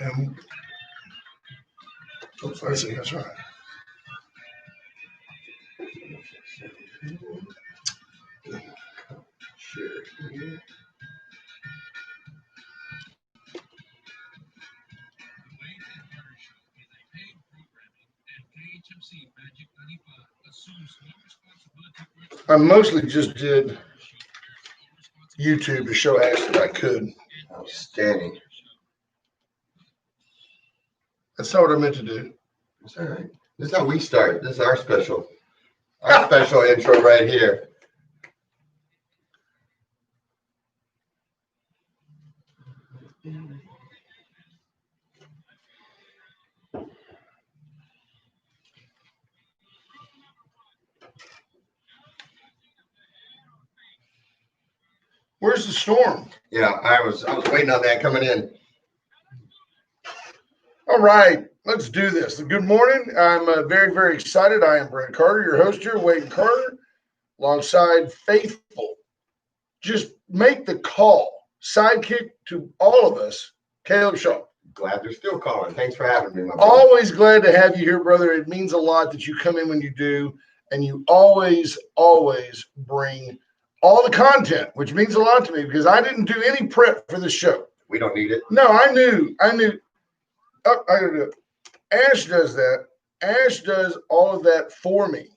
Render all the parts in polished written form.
And I see, that's right. I mostly just did YouTube to show Ash that I could. Outstanding. That's not what I meant to do. It's all right. This is how we start. This is our special intro right here. Where's the storm? Yeah, I was waiting on that coming in. All right, let's do this. Good morning. I'm very, very excited. I am Brent Carter, your host here, Wade Carter, alongside Faithful. Just make the call. Sidekick to all of us, Caleb Shaw. Glad they're still calling. Thanks for having me, my brother. Always glad to have you here, brother. It means a lot that you come in when you do, and you always bring all the content, which means a lot to me because I didn't do any prep for this show. We don't need it. No, I knew. Oh, I gotta do it. Ash does that. Ash does all of that for me,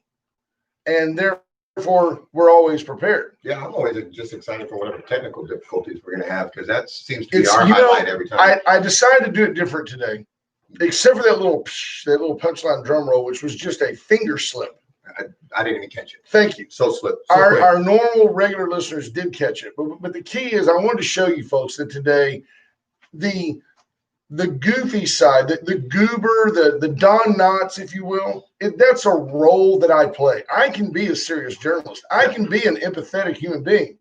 and therefore we're always prepared. Yeah, I'm always just excited for whatever technical difficulties we're going to have because that seems to be our highlight every time. I decided to do it different today, except for that little punchline drum roll, which was just a finger slip. I didn't even catch it. Thank you. So slip. Our normal regular listeners did catch it, but the key is I wanted to show you folks that today the goofy side, the goober, the Don Knotts, if you will, that's a role that I play. I can be a serious journalist. I can be an empathetic human being,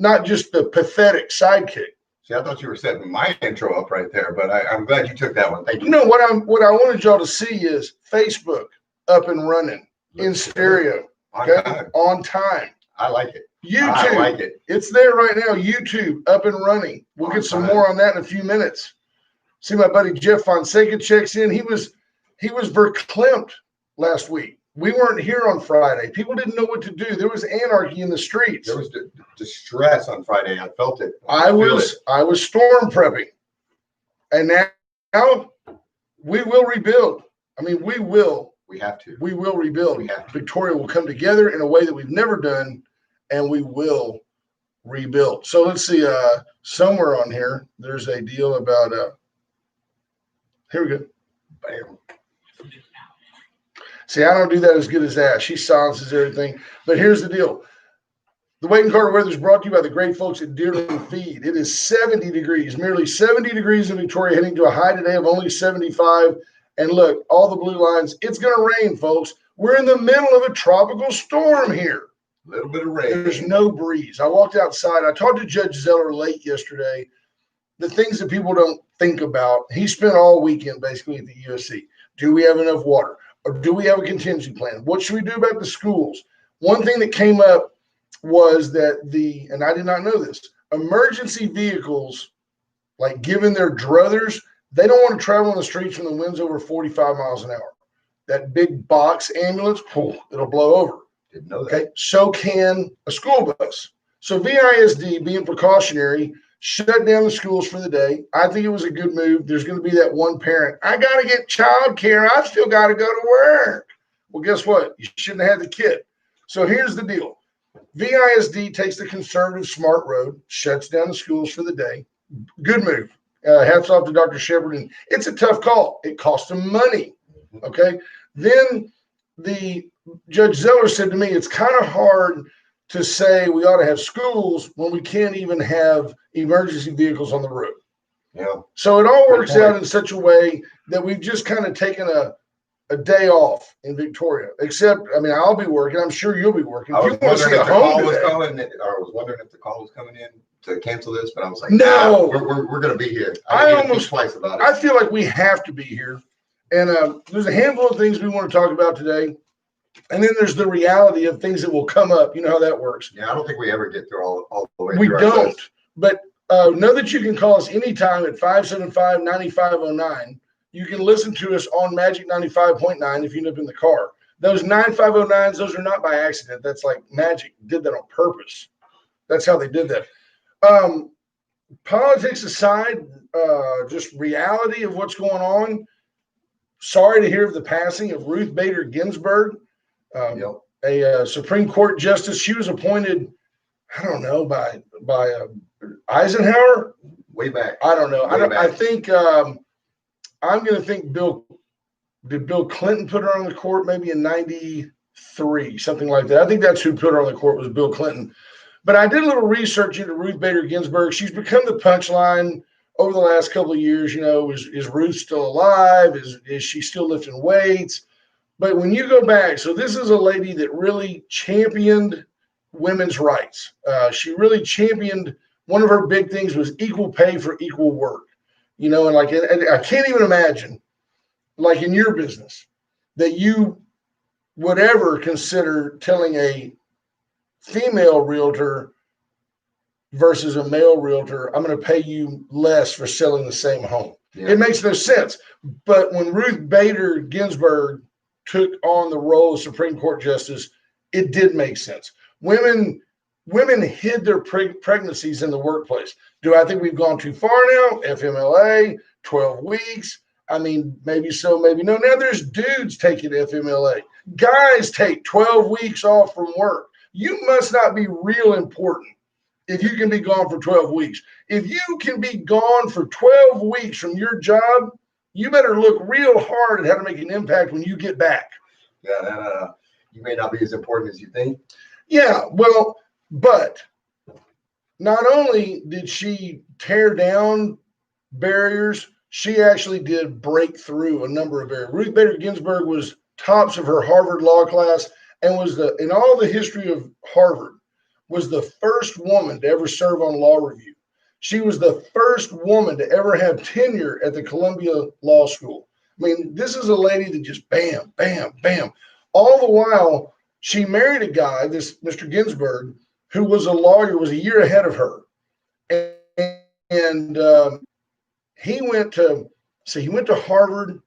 not just the pathetic sidekick. See, I thought you were setting my intro up right there, but I'm glad you took that one. Thank you. You know what I wanted y'all to see is Facebook up and running in stereo. On time. I like it. YouTube. I like it. It's there right now. YouTube up and running. We'll get some more on that in a few minutes. See, my buddy Jeff Fonseca checks in. He was verklempt last week. We weren't here on Friday. People didn't know what to do. There was anarchy in the streets. There was distress on Friday. I felt it. I was storm prepping, and now we will rebuild. I mean, we will. We have to. We will rebuild. We have to. Victoria will come together in a way that we've never done, and we will rebuild. So let's see. Somewhere on here, there's a deal about. Here we go. Bam. See, I don't do that as good as Ash. She silences everything. But here's the deal. The Wade and Carter weather is brought to you by the great folks at Deerland Feed. It is 70 degrees, merely 70 degrees in Victoria, heading to a high today of only 75. And look, all the blue lines, it's going to rain, folks. We're in the middle of a tropical storm here. A little bit of rain. There's no breeze. I walked outside. I talked to Judge Zeller late yesterday. The things that people don't think about. He spent all weekend basically at the USC. Do we have enough water? Or do we have a contingency plan? What should we do about the schools? One thing that came up was that and I did not know this, emergency vehicles, like given their druthers, they don't want to travel on the streets when the wind's over 45 miles an hour. That big box ambulance, it'll blow over. Didn't know that. Okay, so can a school bus. So VISD, being precautionary, shut down the schools for the day. I think it was a good move. There's going to be that one parent, I got to get child care. I've still got to go to work. Well, guess what? You shouldn't have had the kid. So here's the deal. VISD takes the conservative smart road, shuts down the schools for the day. Good move. Hats off to Dr. Shepard. And it's a tough call. It costs them money. Okay. Then the Judge Zeller said to me, it's kind of hard to say we ought to have schools when we can't even have emergency vehicles on the road. Yeah. So it all works out in such a way that we've just kind of taken a day off in Victoria. Except, I mean, I'll be working. I'm sure you'll be working. I was wondering if the call was coming in to cancel this, but I was like, no, we're going to be here. I almost twice about it. I feel like we have to be here. And there's a handful of things we want to talk about today. And then there's the reality of things that will come up. You know how that works. Yeah, I don't think we ever get through all the way. We don't. But Know that you can call us anytime at 575-9509. You can listen to us on Magic 95.9 if you end up in the car. Those 9509s, those are not by accident. That's like Magic did that on purpose. That's how they did that. Politics aside, just reality of what's going on. Sorry to hear of the passing of Ruth Bader Ginsburg, a Supreme Court justice. She was appointed, I don't know, by Eisenhower. Way back. I don't know. I think I'm going to think did Bill Clinton put her on the court maybe in 93, something like that. I think that's who put her on the court was Bill Clinton. But I did a little research into Ruth Bader Ginsburg. She's become the punchline over the last couple of years. Is Ruth still alive? Is she still lifting weights? But when you go back, so this is a lady that really championed women's rights. She really championed, one of her big things was equal pay for equal work. And I can't even imagine, like in your business, that you would ever consider telling a female realtor versus a male realtor, I'm going to pay you less for selling the same home. Yeah. It makes no sense. But when Ruth Bader Ginsburg took on the role of Supreme Court justice, it did make sense. Women hid their pregnancies in the workplace. Do I think we've gone too far now? FMLA, 12 weeks. I mean, maybe so, maybe no. Now there's dudes taking FMLA. Guys take 12 weeks off from work. You must not be real important if you can be gone for 12 weeks. If you can be gone for 12 weeks from your job, you better look real hard at how to make an impact when you get back. Yeah, you may not be as important as you think. Yeah, well, but not only did she tear down barriers, she actually did break through a number of barriers. Ruth Bader Ginsburg was tops of her Harvard law class and was in all the history of Harvard, was the first woman to ever serve on law review. She was the first woman to ever have tenure at the Columbia Law School. I mean, this is a lady that just bam, bam, bam. All the while, she married a guy, this Mr. Ginsburg, who was a lawyer, was a year ahead of her. And he went to Harvard.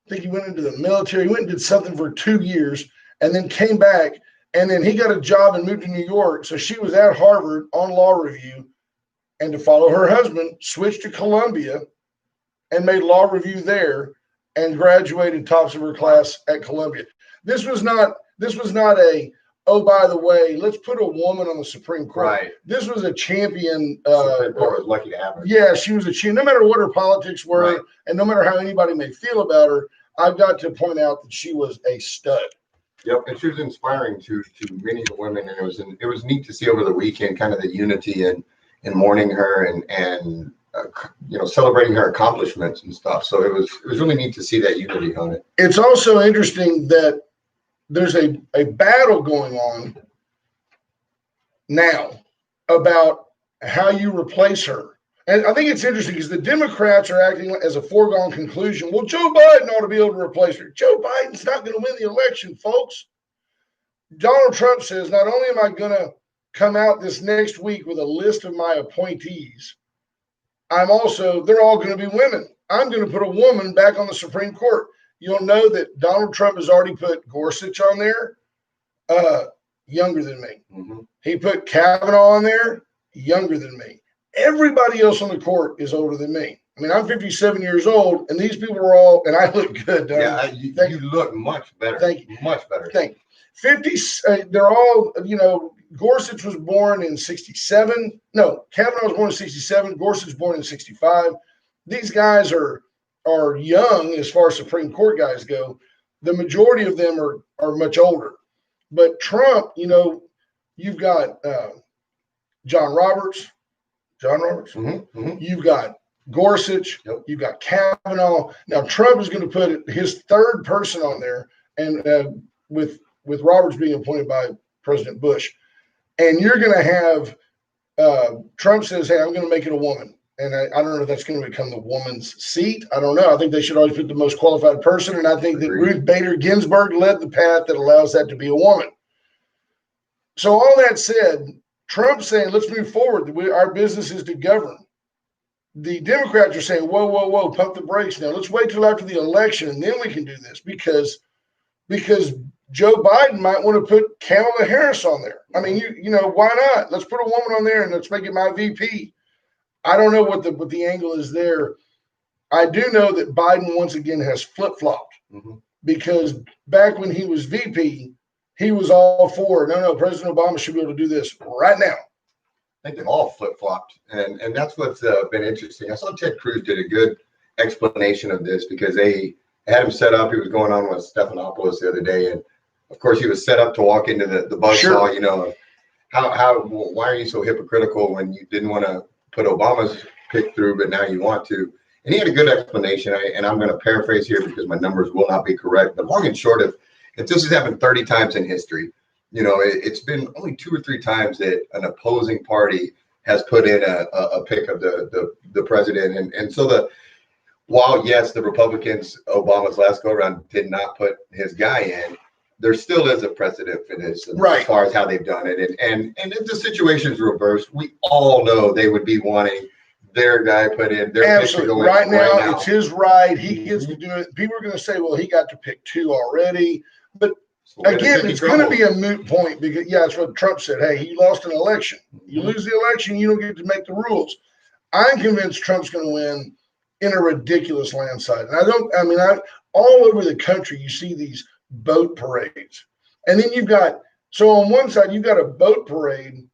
I think he went into the military. He went and did something for 2 years and then came back. And then he got a job and moved to New York. So she was at Harvard on law review. And to follow her husband, switched to Columbia and made law review there and graduated tops of her class at Columbia. This was not a, oh, by the way, let's put a woman on the Supreme Court. Right. This was a champion. Supreme Court was lucky to have her. Yeah, she was a champion. No matter what her politics were, right, and no matter how anybody may feel about her, I've got to point out that she was a stud. Yep, and she was inspiring to many women, and it was neat to see over the weekend kind of the unity and mourning her and celebrating her accomplishments and stuff. So it was really neat to see that unity on it. It's also interesting that there's a battle going on now about how you replace her. And I think it's interesting because the Democrats are acting as a foregone conclusion. Well, Joe Biden ought to be able to replace her. Joe Biden's not going to win the election, folks. Donald Trump says, not only am I going to come out this next week with a list of my appointees, they're all going to be women. I'm going to put a woman back on the Supreme Court. You'll know that Donald Trump has already put Gorsuch on there, younger than me. Mm-hmm. He put Kavanaugh on there, younger than me. Everybody else on the court is older than me. I mean, I'm 57 years old, and these people are all, and I look good. Yeah, you look much better. Thank you. Much better. Thank you. 50, they're all, Gorsuch was born in 67. No, Kavanaugh was born in 67. Gorsuch was born in 65. These guys are young as far as Supreme Court guys go. The majority of them are much older. But Trump, you've got John Roberts. Mm-hmm, mm-hmm. You've got Gorsuch. Yep. You've got Kavanaugh. Now Trump is going to put his third person on there, and with Roberts being appointed by President Bush, and you're going to have Trump says, "Hey, I'm going to make it a woman," and I don't know if that's going to become the woman's seat. I don't know. I think they should always put the most qualified person, and I think that Ruth Bader Ginsburg led the path that allows that to be a woman. So all that said, Trump's saying, let's move forward. Our business is to govern. The Democrats are saying, whoa, whoa, whoa, pump the brakes now. Let's wait till after the election and then we can do this because Joe Biden might want to put Kamala Harris on there. I mean, you know, why not? Let's put a woman on there and let's make it my VP. I don't know what the angle is there. I do know that Biden once again has flip-flopped because back when he was VP, he was all for, no, President Obama should be able to do this right now. I think they've all flip-flopped, and that's what's been interesting. I saw Ted Cruz did a good explanation of this because they had him set up. He was going on with Stephanopoulos the other day, and of course he was set up to walk into the buzzsaw. You know, why are you so hypocritical when you didn't want to put Obama's pick through, but now you want to? And he had a good explanation, and I'm going to paraphrase here because my numbers will not be correct. But long and short, if this has happened 30 times in history, you know, it's been only 2 or 3 times that an opposing party has put in a pick of the president. And so while, yes, the Republicans, Obama's last go around did not put his guy in, there still is a precedent for this as far as how they've done it. And if the situation's reversed, we all know they would be wanting their guy put in. Their absolutely. Right now, it's his right. He gets to do it. People are going to say, well, he got to pick 2 already. But again, it's going to be a moot point because, yeah, that's what Trump said. Hey, he lost an election. You lose the election, you don't get to make the rules. I'm convinced Trump's going to win in a ridiculous landslide. And all over the country, you see these boat parades. And then so on one side, you've got a boat parade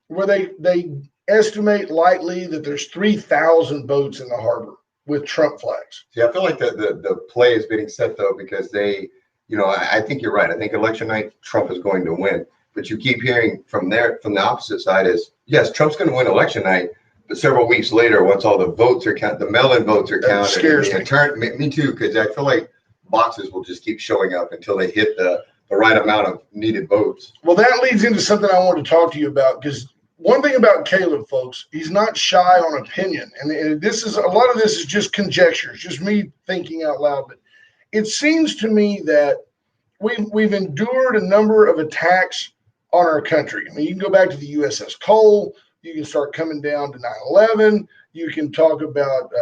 where they estimate lightly that there's 3,000 boats in the harbor with Trump flags. See, I feel like the play is being set, though, because they – you know, I think you're right. I think election night, Trump is going to win. But you keep hearing from the opposite side is, yes, Trump's going to win election night. But several weeks later, once all the votes are counted, the mail-in votes are counted. Scares me too, because I feel like boxes will just keep showing up until they hit the right amount of needed votes. Well, that leads into something I want to talk to you about because one thing about Caleb, folks, he's not shy on opinion. And a lot of this is just conjecture. It's just me thinking out loud. But it seems to me that we've endured a number of attacks on our country. I mean, you can go back to the USS Cole. You can start coming down to 9/11. You can talk about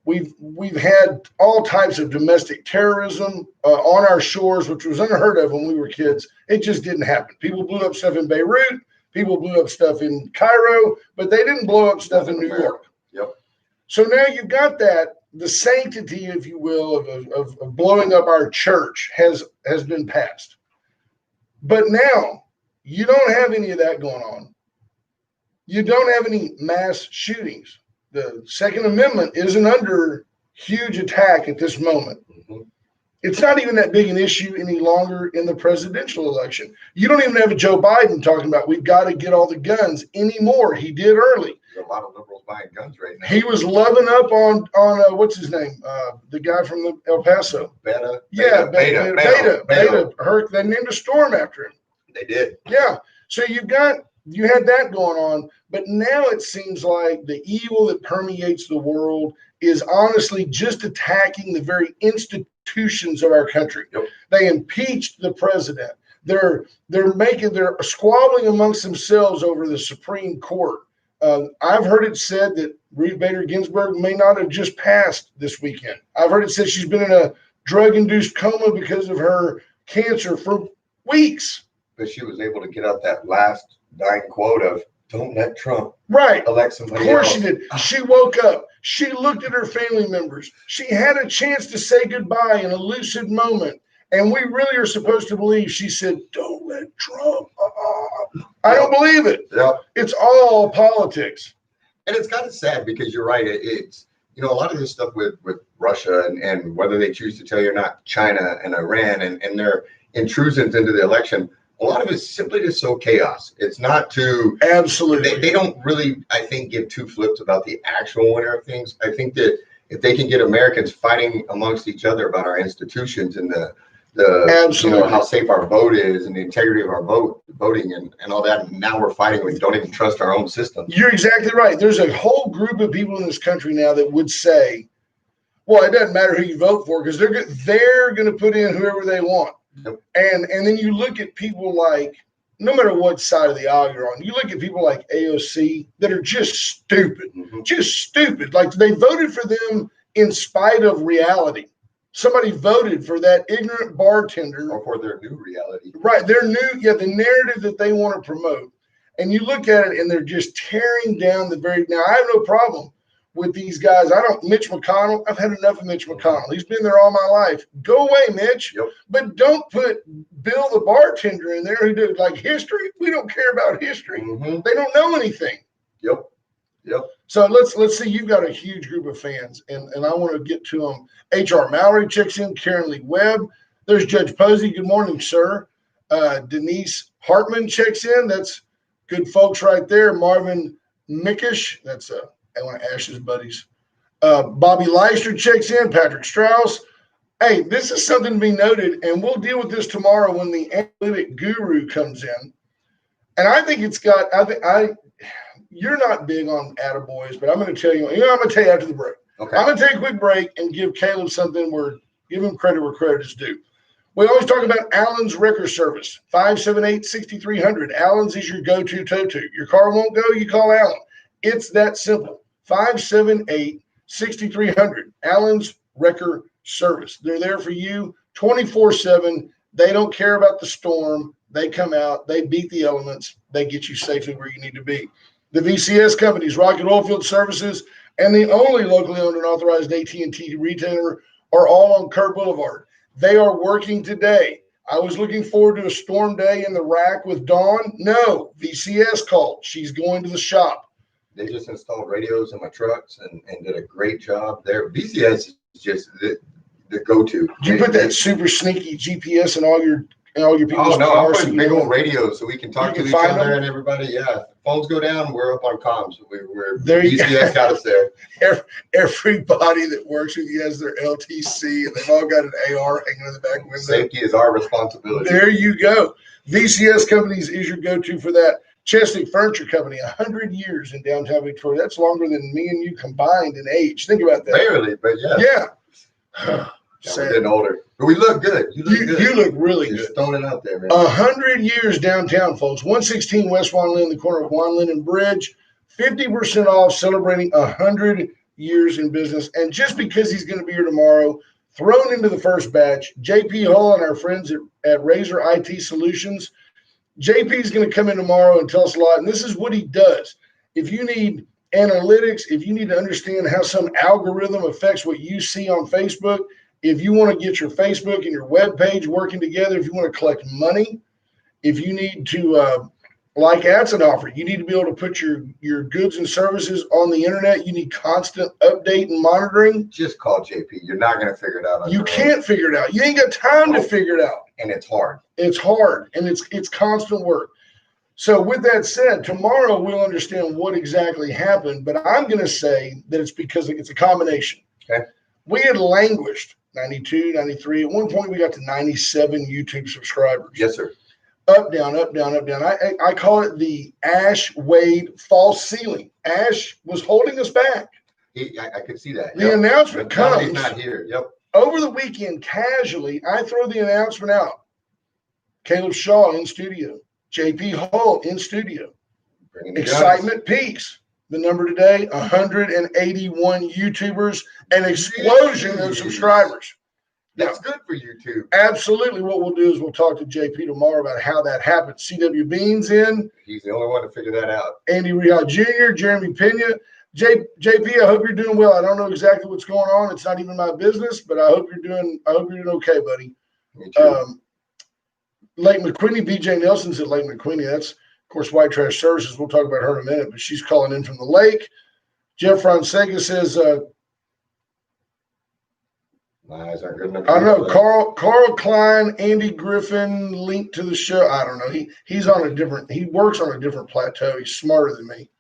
we've had all types of domestic terrorism on our shores, which was unheard of when we were kids. It just didn't happen. People blew up stuff in Beirut. People blew up stuff in Cairo, but they didn't blow up stuff in New York. Yep. So now you've got the sanctity, if you will, of blowing up our church has been passed. But now you don't have any of that going on. You don't have any mass shootings. The Second Amendment isn't under huge attack at this moment. It's not even that big an issue any longer in the presidential election. You don't even have a Joe Biden talking about we've got to get all the guns anymore. He did early. There's a lot of liberals buying guns right now. He was loving up on what's his name? The guy from El Paso. Beta. They named a storm after him. They did. Yeah. So you had that going on, but now it seems like the evil that permeates the world is honestly just attacking the very institutions of our country. Yep. They impeached the president. They're squabbling amongst themselves over the Supreme Court. I've heard it said that Ruth Bader Ginsburg may not have just passed this weekend. I've heard it said she's been in a drug-induced coma because of her cancer for weeks. But she was able to get out that last dying quote of "Don't let Trump elect somebody else." Of course she did. She woke up. She looked at her family members. She had a chance to say goodbye in a lucid moment. And we really are supposed to believe she said, "Don't let Trump." I don't believe it. Yep. It's all politics. And it's kind of sad because you're right. It's, you know, a lot of this stuff with Russia and whether they choose to tell you or not, China and Iran and their intrusions into the election, a lot of it's simply to sow chaos. It's not to absolutely. They don't really, I think, give two flips about the actual winner of things. I think that if they can get Americans fighting amongst each other about our institutions and the you know, how safe our vote is and the integrity of our voting and all that, and now we're fighting we don't even trust our own system. You're exactly right. There's a whole group of people in this country now that would say, well, it doesn't matter who you vote for because they're going to put in whoever they want. Yep. And then you look at people like no matter what side of the aisle you're on, you look at people like AOC that are just stupid, just stupid. Like they voted for them in spite of reality. Somebody voted for that ignorant bartender. Or for their new reality. Right. Their new, the narrative that they want to promote. And you look at it and they're just tearing down now I have no problem with these guys. Mitch McConnell, I've had enough of Mitch McConnell. He's been there all my life. Go away, Mitch. Yep. But don't put Bill the bartender in there who did like history. We don't care about history. They don't know anything. Yep. So let's see. You've got a huge group of fans, and I want to get to them. H.R. Mallory checks in. Karen Lee Webb. There's Judge Posey. Good morning, sir. Denise Hartman checks in. That's good folks right there. Marvin Mickish. That's one of Ash's buddies. Bobby Leister checks in. Patrick Strauss. Hey, this is something to be noted, and we'll deal with this tomorrow when the analytic guru comes in. And I think it's got. You're not big on attaboys, but I'm going to tell you. I'm going to tell you after the break. Okay. I'm going to take a quick break and give Caleb something give him credit where credit is due. We always talk about Allen's Wrecker Service, 578-6300. Allen's is your go-to tow-to. Your car won't go, you call Allen. It's that simple. 578-6300. Allen's Wrecker Service. They're there for you 24/7. They don't care about the storm. They come out. They beat the elements. They get you safely where you need to be. The VCS companies, Rocket Oilfield Services, and the only locally owned and authorized AT&T retailer are all on Kerr Boulevard. They are working today. I was looking forward to a storm day in the rack with Dawn. No, VCS called. She's going to the shop. They just installed radios in my trucks and did a great job there. VCS is just the go-to. Did you put that super sneaky GPS in all your people's Oh no, cars? I'm putting big old radios so we can talk to each other them? and everybody. Yeah, phones go down, we're up on comms. We're there. VCS got us there. Everybody that works with you has their LTC, and they've all got an AR hanging in the back window. Safety is our responsibility. There you go. VCS Companies is your go-to for that. Chesnick Furniture Company, 100 years in downtown Victoria. That's longer than me and you combined in age. Think about that. Barely, but yeah. Yeah. We're getting older. But we look good. You look good. You look really Just good. throwing it out there, man. 100 years downtown, folks. 116 West Juan Lynn, the corner of Juan Lynn and Bridge. 50% off, celebrating 100 years in business. And just because he's going to be here tomorrow, thrown into the first batch, JP Hull and our friends at Razor IT Solutions. JP is going to come in tomorrow and tell us a lot. And this is what he does. If you need analytics, if you need to understand how some algorithm affects what you see on Facebook, if you want to get your Facebook and your web page working together, if you want to collect money, if you need to, like Adson offered, you need to be able to put your goods and services on the internet. You need constant update and monitoring. Just call JP. You're not going to figure it out. You can't figure it out. You ain't got time to figure it out. And it's hard. It's hard, and it's constant work. So with that said, tomorrow we'll understand what exactly happened, but I'm going to say that it's because it's a combination. Okay. We had languished 92, 93. At one point, we got to 97 YouTube subscribers. Yes, sir. Up, down, up, down, up, down. I call it the Ash Wade false ceiling. Ash was holding us back. I could see that. The announcement comes. He's not here. Yep. Over the weekend, casually, I throw the announcement out. Caleb Shaw in studio. JP Hull in studio. Excitement Peaks. The number today, 181 YouTubers, an explosion of subscribers. That's good for YouTube. Absolutely. What we'll do is we'll talk to JP tomorrow about how that happened. CW Bean's in. He's the only one to figure that out. Andy Real Jr., Jeremy Pena. JP, I hope you're doing well. I don't know exactly what's going on. It's not even my business, but I hope you're doing okay, buddy. Me too. Lake McQueenie, BJ Nelson's at Lake McQueenie. That's, of course, White Trash Services. We'll talk about her in a minute, but she's calling in from the lake. Jeff Fonseca says, my eyes aren't good enough. I don't know. Carl Klein, Andy Griffin, linked to the show. I don't know. He works on a different plateau. He's smarter than me.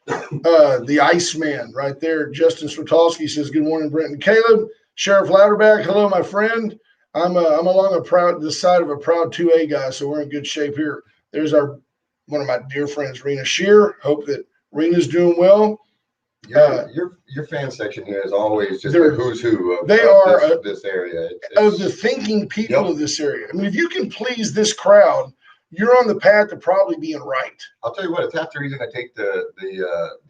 The Iceman right there. Justin Swatowski says, good morning, Brent and Caleb. Sheriff Louderback, hello, my friend. I'm along the side of a proud 2A guy, so we're in good shape here. There's one of my dear friends, Rena Shear. Hope that Rena's doing well. Your fan section here is always just a who's who of this area. Of the thinking people of this area. I mean, if you can please this crowd, you're on the path to probably being right. I'll tell you what, it's half the reason I take the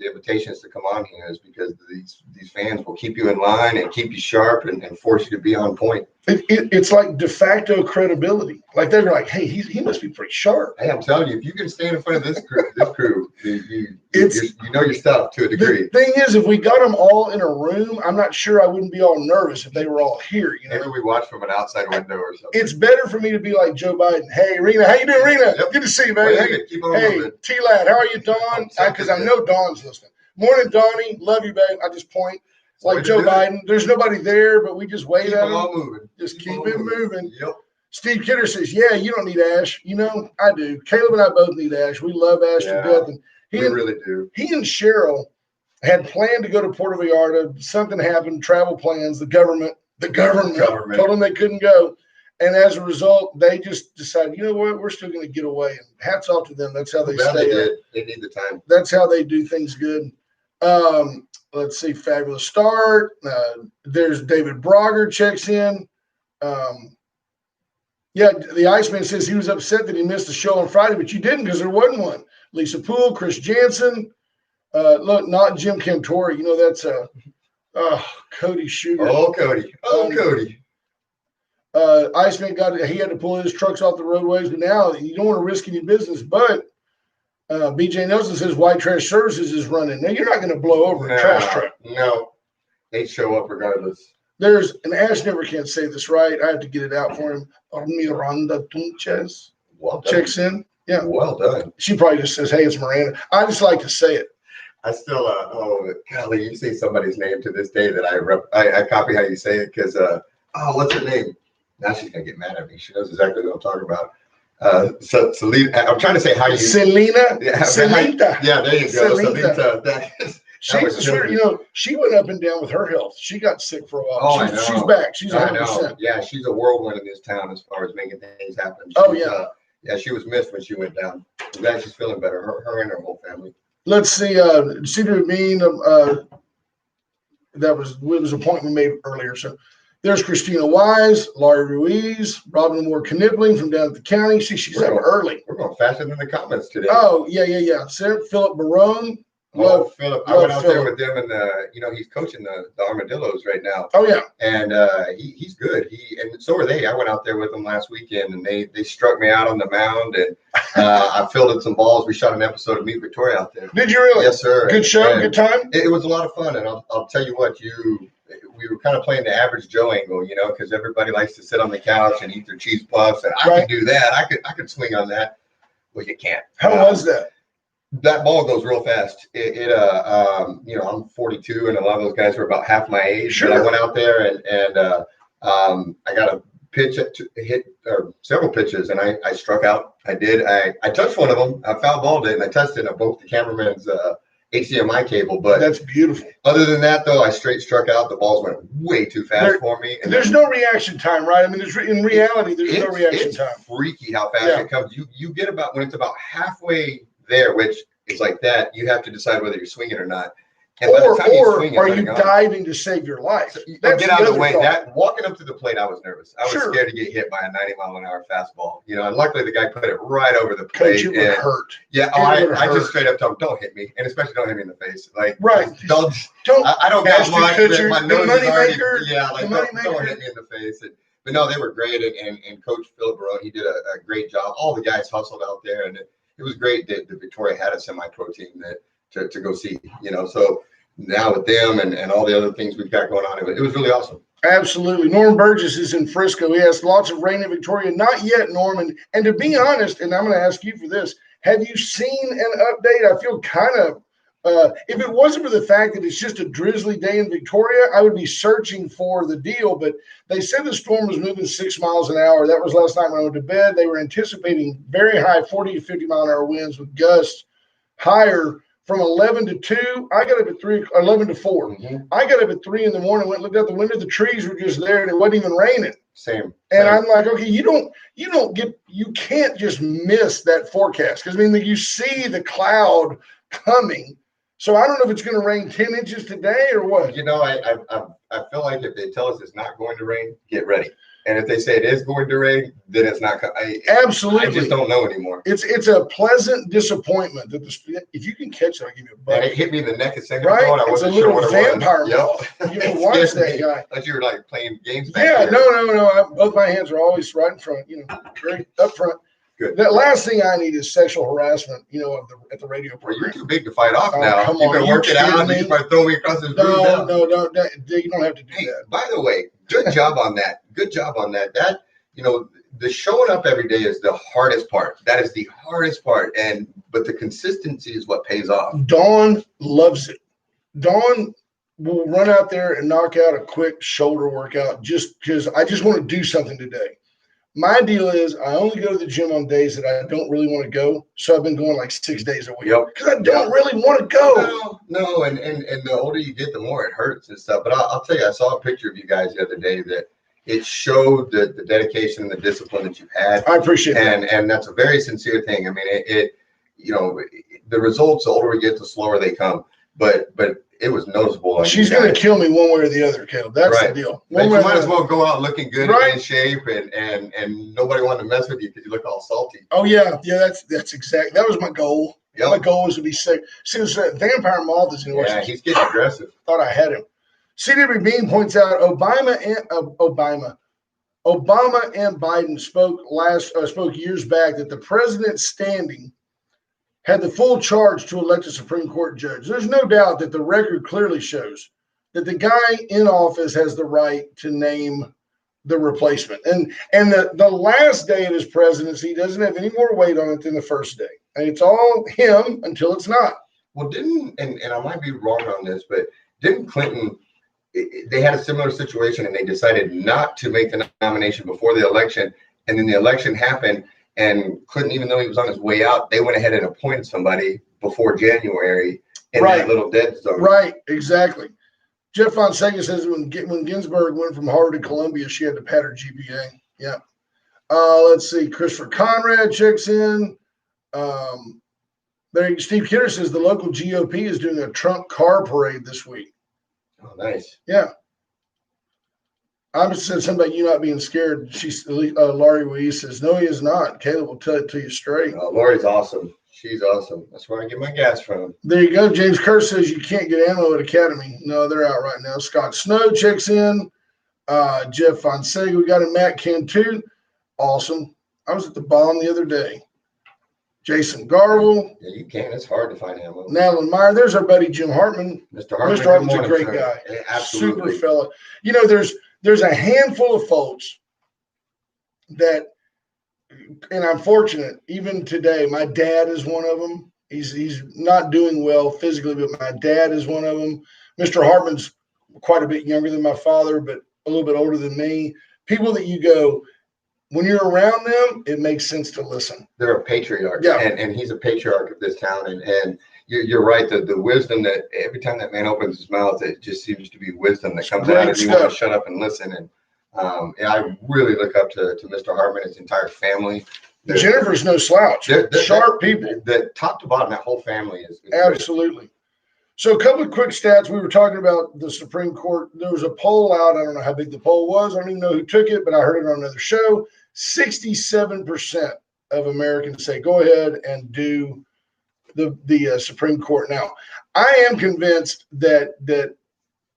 invitations to come on here is because these fans will keep you in line and keep you sharp and force you to be on point. It's like de facto credibility. Like they're like, hey, he must be pretty sharp. Hey, I'm telling you, if you can stand in front of this crew, you know your stuff to a degree. The thing is, if we got them all in a room, I'm not sure I wouldn't be all nervous if they were all here. You know, maybe we watch from an outside window or something. It's better for me to be like Joe Biden. Hey, Rena, how you doing, Rena? Yep. Good to see you, man. Hey, keep on moving. T-Lad, how are you, Don? Because I know Don's listening. Morning, Donnie. Love you, babe. I just point. It's like Joe Biden. There's nobody there, but we just wave at him. Moving. Just keep it moving. Yep. Steve Kidder says, yeah, you don't need Ash. You know, I do. Caleb and I both need Ash. We love Ash to death. And we really do. He and Cheryl had planned to go to Puerto Vallarta. Something happened, travel plans. The government told them they couldn't go. And as a result, they just decided, you know what, we're still going to get away. And hats off to them. That's how they stay. They need the time. That's how they do things good. Let's see, fabulous start. There's David Brogger checks in. Yeah, the Iceman says he was upset that he missed the show on Friday, but you didn't because there wasn't one. Lisa Poole, Chris Jansen, look, not Jim Cantori. You know, that's Cody Sugar. Oh, Cody. Cody. Iceman he had to pull his trucks off the roadways, but now you don't want to risk any business. But BJ Nelson says White Trash Services is running. Now, you're not going to blow over a trash truck. No, they show up regardless. There's an Ash never can't say this right. I have to get it out for him. Miranda Tunches checks in. Yeah. Well done. She probably just says, hey, it's Miranda. I just like to say it. I still, golly, you say somebody's name to this day that I copy how you say it because, what's her name? Now she's going to get mad at me. She knows exactly what I'm talking about. Selena, I'm trying to say how you. Selena? Yeah, Selita. Yeah, there you go. Selita. She's a sweetheart. You know, she went up and down with her health. She got sick for a while. Oh, I know. She's back. She's 100%. Yeah, she's a whirlwind in this town as far as making things happen. Yeah, she was missed when she went down. I'm glad she's feeling better. Her and her whole family. Let's see. Cedar Bean. That was a point we made earlier. So there's Christina Wise, Laurie Ruiz, Robin Moore Knibling from down at the county. See, she's up early. We're going faster than the comments today. Oh, yeah. Sarah Philip Barone. Philip. I went out there with them, and he's coaching the Armadillos right now. Oh yeah, and he's good. And so are they. I went out there with them last weekend, and they struck me out on the mound, and I fielded some balls. We shot an episode of Meet Victoria out there. Did you really? Yes, sir. Good show, good time. It was a lot of fun, and I'll tell you what, we were kind of playing the average Joe angle, because everybody likes to sit on the couch and eat their cheese puffs, and I can do that. I could swing on that. Well, you can't. How was that? That ball goes real fast. I'm 42, and a lot of those guys were about half my age. Sure. But I went out there and I got a pitch hit several pitches, and I struck out. I did. I touched one of them. I foul balled it, and I touched it, and I broke the cameraman's HDMI cable. But that's beautiful. Other than that, though, I straight struck out. The balls went way too fast for me. And there's no reaction time, right? I mean, in reality, there's no reaction time. It's freaky how fast it comes. You get about when it's about halfway there, which is like that, you have to decide whether you're swinging or not. And or are you diving to save your life? So get out of the way. That walking up to the plate, I was nervous. I was scared to get hit by a 90-mile-an-hour fastball. And luckily the guy put it right over the plate. Coach, it would hurt. Yeah, I just straight up told him, don't hit me, and especially don't hit me in the face. Like, right? Don't. I don't got much. My nose is already. Yeah, like don't hit me in the face. But no, they were great, and Coach Philip Barone, he did a great job. All the guys hustled out there, and it was great that Victoria had a semi-pro team to go see, so now with them and all the other things we've got going on, it was really awesome. Absolutely. Norm Burgess is in Frisco. He has lots of rain in Victoria. Not yet, Norman. And to be honest, and I'm going to ask you for this, have you seen an update? I feel kind of, if it wasn't for the fact that it's just a drizzly day in Victoria, I would be searching for the deal. But they said the storm was moving 6 miles an hour. That was last night when I went to bed. They were anticipating very high 40 to 50 mile an hour winds with gusts higher from 11 to 2. I got up at 11 to 4. Mm-hmm. I got up at 3 in the morning, went and looked out the window. The trees were just there, and it wasn't even raining. Same. And I'm like, okay, you can't just miss that forecast. Because, you see the cloud coming. So I don't know if it's going to rain 10 inches today or what. You know, I feel like if they tell us it's not going to rain, get ready. And if they say it is going to rain, then it's not. Absolutely. I just don't know anymore. It's a pleasant disappointment that if you can catch it, I'll give you a buck. And it hit me in the neck a second right? ago, and I It's a wasn't sure little what vampire it moth. was. You can watch that guy. Like you were like playing games. Back Yeah, there. no. Both my hands are always right in front. Very up front. Good. The last thing I need is sexual harassment. At the radio program. Well, you're too big to fight off now. Come you on, can work it out. Me? You might throw me across this room. No, you don't have to do that. By the way, good job on that. Good job on that. That the showing up every day is the hardest part. That is the hardest part. But the consistency is what pays off. Dawn loves it. Dawn will run out there and knock out a quick shoulder workout just because I just want to do something today. My deal is I only go to the gym on days that I don't really want to go. So I've been going like 6 days a week because I don't really want to go. No. And the older you get, the more it hurts and stuff. But I'll tell you, I saw a picture of you guys the other day that it showed the dedication and the discipline that you've had. I appreciate that. And that's a very sincere thing. I mean, the results, the older we get, the slower they come. But it was noticeable. She's going to kill me one way or the other, Caleb. That's the deal. But you might as well go out looking good and in shape, and nobody wanted to mess with you because you look all salty. Oh yeah, that's exactly. That was my goal. Yep. My goal was to be sick. See, that vampire moth is in Washington. Yeah, he's getting aggressive. Thought I had him. CW Bean points out Obama and Biden spoke years back that the president standing had the full charge to elect a Supreme Court judge. There's no doubt that the record clearly shows that the guy in office has the right to name the replacement. And the last day of his presidency doesn't have any more weight on it than the first day. And it's all him until it's not. Well, and I might be wrong on this, but didn't Clinton, they had a similar situation and they decided not to make the nomination before the election. And then the election happened. And Clinton, even though he was on his way out, they went ahead and appointed somebody before January in that little dead zone. Right, exactly. Jeff Fonseca says when Ginsburg went from Harvard to Columbia, she had to pad her GPA. Yeah. Let's see. Christopher Conrad checks in. Steve Kidder says the local GOP is doing a Trump car parade this week. Oh, nice. Yeah. I just said something about you not being scared. Laurie Ruiz says, no, he is not. Caleb will tell it to you straight. Laurie's awesome. She's awesome. That's where I get my gas from. There you go. James Kerr says you can't get ammo at Academy. No, they're out right now. Scott Snow checks in. Jeff Fonseca. We got a Matt Cantu. Awesome. I was at the bomb the other day. Jason Garvel. Yeah, you can. It's hard to find ammo. Nadeline Meyer. There's our buddy Jim Hartman. Mr. Hartman. Mr. Hartman's a great guy. Yeah, absolutely. Super fella. There's a handful of folks that, and I'm fortunate, even today, my dad is one of them. He's not doing well physically, but my dad is one of them. Mr. Hartman's quite a bit younger than my father, but a little bit older than me. People that you go, when you're around them, it makes sense to listen. They're a patriarch. Yeah. And he's a patriarch of this town. And you're right, the wisdom that every time that man opens his mouth, it just seems to be wisdom that comes out, and you want to shut up and listen. And I really look up to Mr. Hartman, his entire family. Jennifer's no slouch. They're sharp people. The top to bottom, that whole family is absolutely great. So a couple of quick stats. We were talking about the Supreme Court. There was a poll out. I don't know how big the poll was. I don't even know who took it, but I heard it on another show. 67% of Americans say go ahead and do the Supreme Court. Now, I am convinced that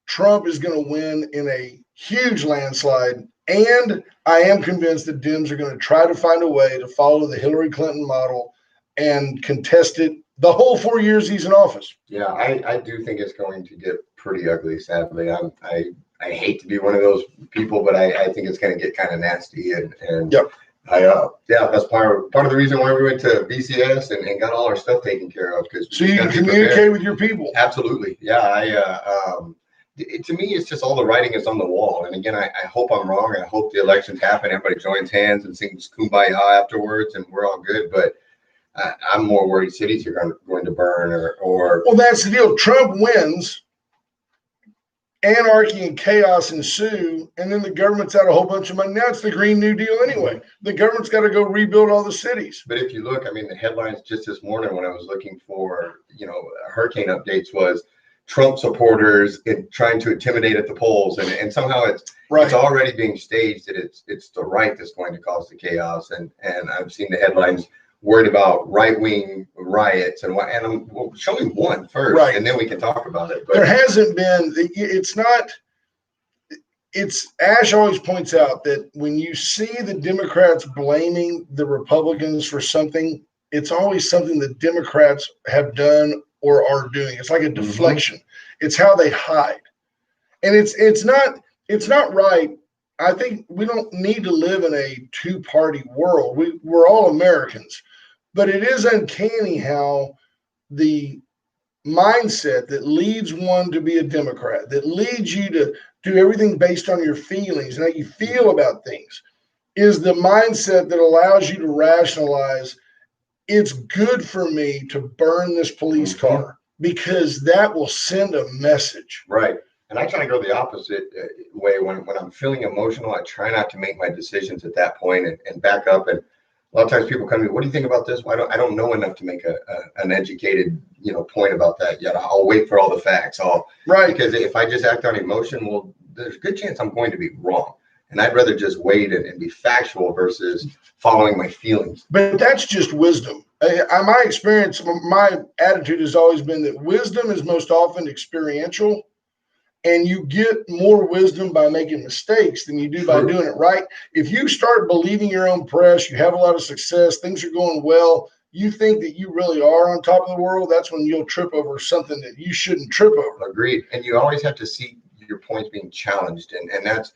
Trump is going to win in a huge landslide, and I am convinced that Dems are going to try to find a way to follow the Hillary Clinton model and contest it the whole 4 years he's in office. Yeah, I do think it's going to get pretty ugly, sadly. I hate to be one of those people, but I think it's going to get kind of nasty. And yep. That's part of the reason why we went to BCS and got all our stuff taken care of. So you can communicate with your people. Absolutely. Yeah. To me, it's just all the writing is on the wall. And again, I hope I'm wrong. I hope the elections happen. Everybody joins hands and sings Kumbaya afterwards, and we're all good. But I'm more worried cities are going to burn or. Well, that's the deal. Trump wins. anarchy and chaos ensue, and then the government's out a whole bunch of money. Now it's the Green New Deal anyway. The government's got to go rebuild all the cities. But if you look, I mean, the headlines just this morning when I was looking for, hurricane updates was Trump supporters trying to intimidate at the polls, and somehow it's already being staged that it's the right that's going to cause the chaos. And I've seen the headlines worried about right-wing riots and show me one first, and then we can talk about it. But there hasn't been. It's Ash always points out that when you see the Democrats blaming the Republicans for something, it's always something the Democrats have done or are doing. It's like a deflection. It's how they hide, and it's not right. I think we don't need to live in a two-party world. We're all Americans, but it is uncanny how the mindset that leads one to be a Democrat, that leads you to do everything based on your feelings and how you feel about things, is the mindset that allows you to rationalize it's good for me to burn this police car because that will send a message. Right. And I try to go the opposite way. When I'm feeling emotional, I try not to make my decisions at that point and back up. And a lot of times people come to me, what do you think about this? Well, I don't know enough to make an educated, point about that yet. I'll wait for all the facts. Because if I just act on emotion, well, there's a good chance I'm going to be wrong. And I'd rather just wait and be factual versus following my feelings. But that's just wisdom. My experience, my attitude has always been that wisdom is most often experiential. And you get more wisdom by making mistakes than you do by doing it right. If you start believing your own press, you have a lot of success, things are going well, you think that you really are on top of the world, that's when you'll trip over something that you shouldn't trip over. Agreed. And you always have to see your points being challenged. And that's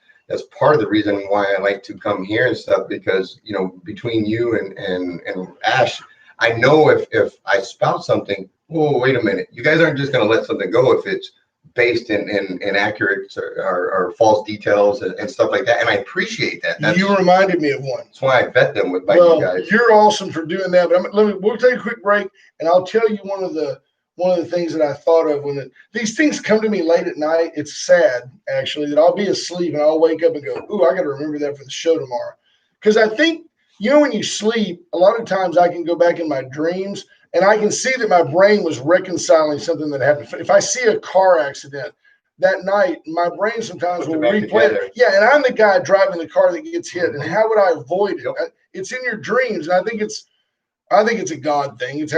part of the reason why I like to come here and stuff, because, between you and Ash, I know if I spout something, oh, wait a minute, you guys aren't just going to let something go if it's based in inaccurate or false details and stuff like that. And I appreciate that. You reminded me of one. That's why I vet them with you guys. You're awesome for doing that. But we'll take a quick break, and I'll tell you one of the things that I thought of when these things come to me late at night. It's sad, actually, that I'll be asleep and I'll wake up and go, ooh, I got to remember that for the show tomorrow. Because I think, when you sleep, a lot of times I can go back in my dreams and I can see that my brain was reconciling something that happened. If I see a car accident that night, my brain sometimes will replay it. Yeah, and I'm the guy driving the car that gets hit. And how would I avoid it? It's in your dreams, and I think it's a God thing. It's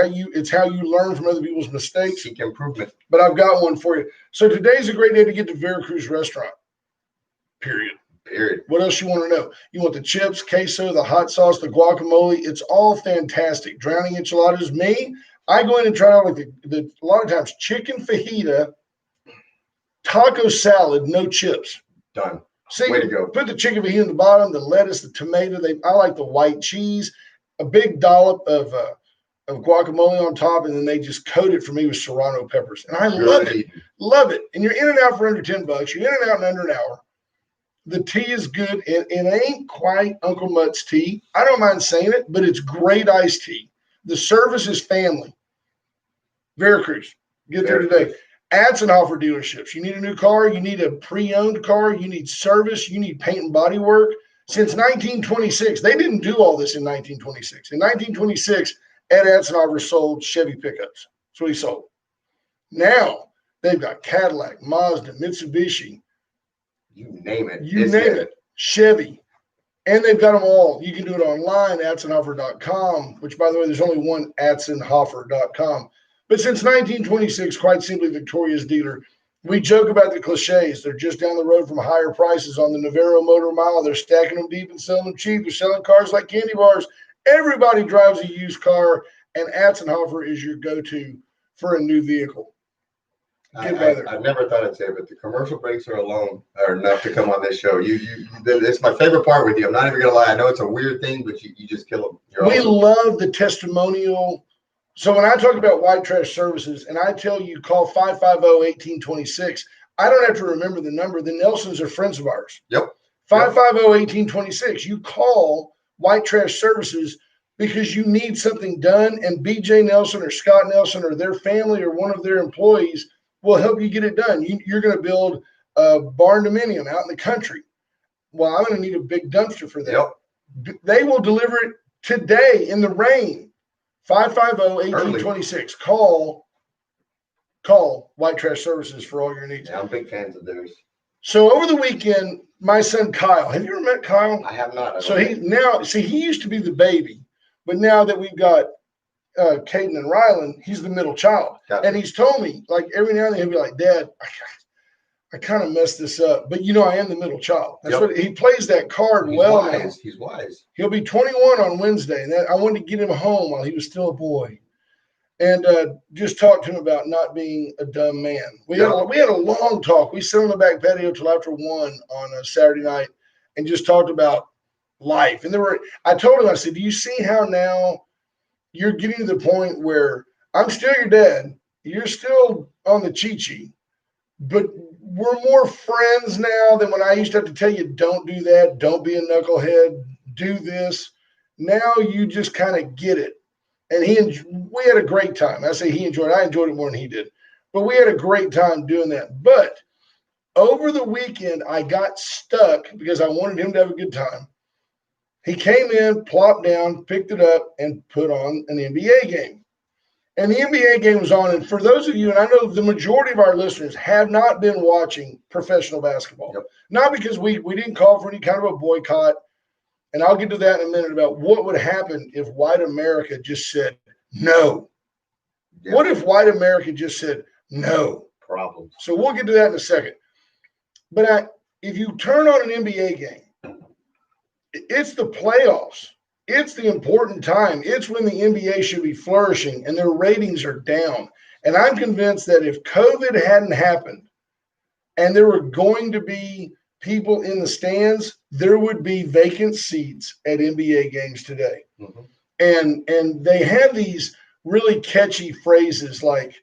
how you learn from other people's mistakes. Seek improvement. But I've got one for you. So today's a great day to get to Veracruz Restaurant. Period. What else you want to know? You want the chips, queso, the hot sauce, the guacamole. It's all fantastic. Drowning enchiladas. Me, I go in and try out like a lot of times chicken fajita, taco salad, no chips. Done. See, way to go. Put the chicken fajita in the bottom, the lettuce, the tomato. I like the white cheese, a big dollop of guacamole on top, and then they just coat it for me with serrano peppers. And I love it. Love it. And you're in and out for under $10. You're in and out in under an hour. The tea is good. It ain't quite Uncle Mutt's tea. I don't mind saying it, but it's great iced tea. The service is family. Veracruz. Get there today. Atzenhofer dealerships. You need a new car. You need a pre-owned car. You need service. You need paint and body work. Since 1926, they didn't do all this in 1926. In 1926, Ed Atzenhofer sold Chevy pickups. That's what he sold. Now, they've got Cadillac, Mazda, Mitsubishi. You name it. You name it. Chevy. And they've got them all. You can do it online, atzenhofer.com, which, by the way, there's only one atzenhofer.com. But since 1926, quite simply, Victoria's dealer. We joke about the cliches. They're just down the road from higher prices on the Navarro Motor Mile. They're stacking them deep and selling them cheap. They're selling cars like candy bars. Everybody drives a used car, and Atzenhofer is your go-to for a new vehicle. I never thought I'd say it, but the commercial breaks are enough to come on this show. It's my favorite part with you. I'm not even gonna lie. I know it's a weird thing, but you just kill them. We love the testimonial. So when I talk about white trash services, and I tell you call 550-1826, I don't have to remember the number. The Nelsons are friends of ours. Yep. 550-1826. You call white trash services because you need something done, and BJ Nelson or Scott Nelson or their family or one of their employees will help you get it done. You're going to build barn dominium out in the country. Well, I'm going to need a big dumpster for that. Yep. They will deliver it today in the rain. 550-1826. Call White Trash Services for all your needs. Yeah, I'm big fans of theirs. So over the weekend, my son Kyle, have you ever met Kyle? I have not. So he used to be the baby, but now that we've got Caden and Rylan, he's the middle child. Gotcha. And he's told me, like, every now and then he'll be like, Dad, I kind of messed this up, but I am the middle child. That's what he plays that card well now. He's wise. He'll be 21 on Wednesday, and I wanted to get him home while he was still a boy, and just talk to him about not being a dumb man. We had a long talk. We sat on the back patio till after 1 on a Saturday night, and just talked about life. And I told him, I said, do you see how now you're getting to the point where I'm still your dad, you're still on the chi-chi, but we're more friends now than when I used to have to tell you, don't do that, don't be a knucklehead, do this. Now you just kind of get it. And we had a great time. I say he enjoyed it. I enjoyed it more than he did. But we had a great time doing that. But over the weekend, I got stuck because I wanted him to have a good time. He came in, plopped down, picked it up, and put on an NBA game. And the NBA game was on. And for those of you, and I know the majority of our listeners have not been watching professional basketball. Yep. Not because we didn't call for any kind of a boycott. And I'll get to that in a minute about what would happen if white America just said no. Yep. What if white America just said no? Problems. So we'll get to that in a second. But if you turn on an NBA game, it's the playoffs. It's the important time. It's when the NBA should be flourishing and their ratings are down. And I'm convinced that if COVID hadn't happened and there were going to be people in the stands, there would be vacant seats at NBA games today. Mm-hmm. And they have these really catchy phrases like,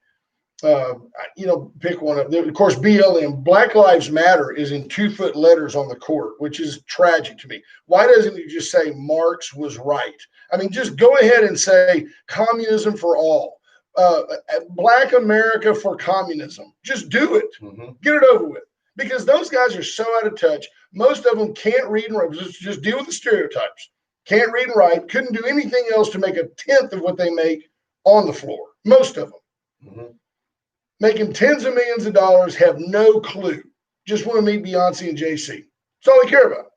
pick one up. Of course, BLM, Black Lives Matter, is in 2-foot letters on the court, which is tragic to me. Why doesn't he just say Marx was right? I mean, just go ahead and say communism for all, Black America for communism. Just do it. Mm-hmm. Get it over with. Because those guys are so out of touch. Most of them can't read and write. Just deal with the stereotypes. Can't read and write. Couldn't do anything else to make a tenth of what they make on the floor. Most of them. Mm-hmm. Making tens of millions of dollars, have no clue. Just want to meet Beyonce and Jay-Z. That's all they care about.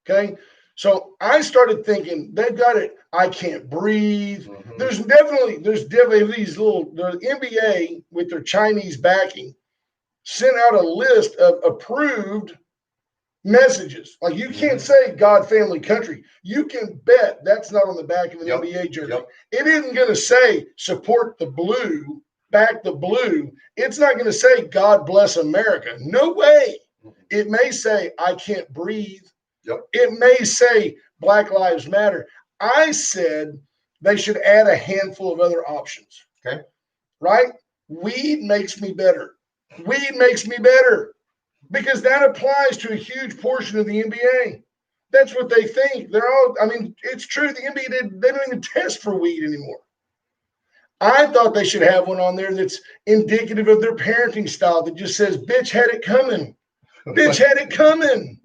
Okay? So I started thinking, they've got it. I can't breathe. Mm-hmm. There's definitely these the NBA with their Chinese backing sent out a list of approved messages. Like, you can't say God, family, country. You can bet that's not on the back of an NBA jersey. Yep. It isn't going to say support the blue, back the blue. It's not going to say God bless America. No way. It may say I can't breathe. Yep. It may say Black Lives Matter. I said they should add a handful of other options. Okay. Right? Weed makes me better. Weed makes me better, because that applies to a huge portion of the NBA. That's what they think. It's true. The NBA, they don't even test for weed anymore. I thought they should have one on there that's indicative of their parenting style, that just says, bitch had it coming. Bitch had it coming.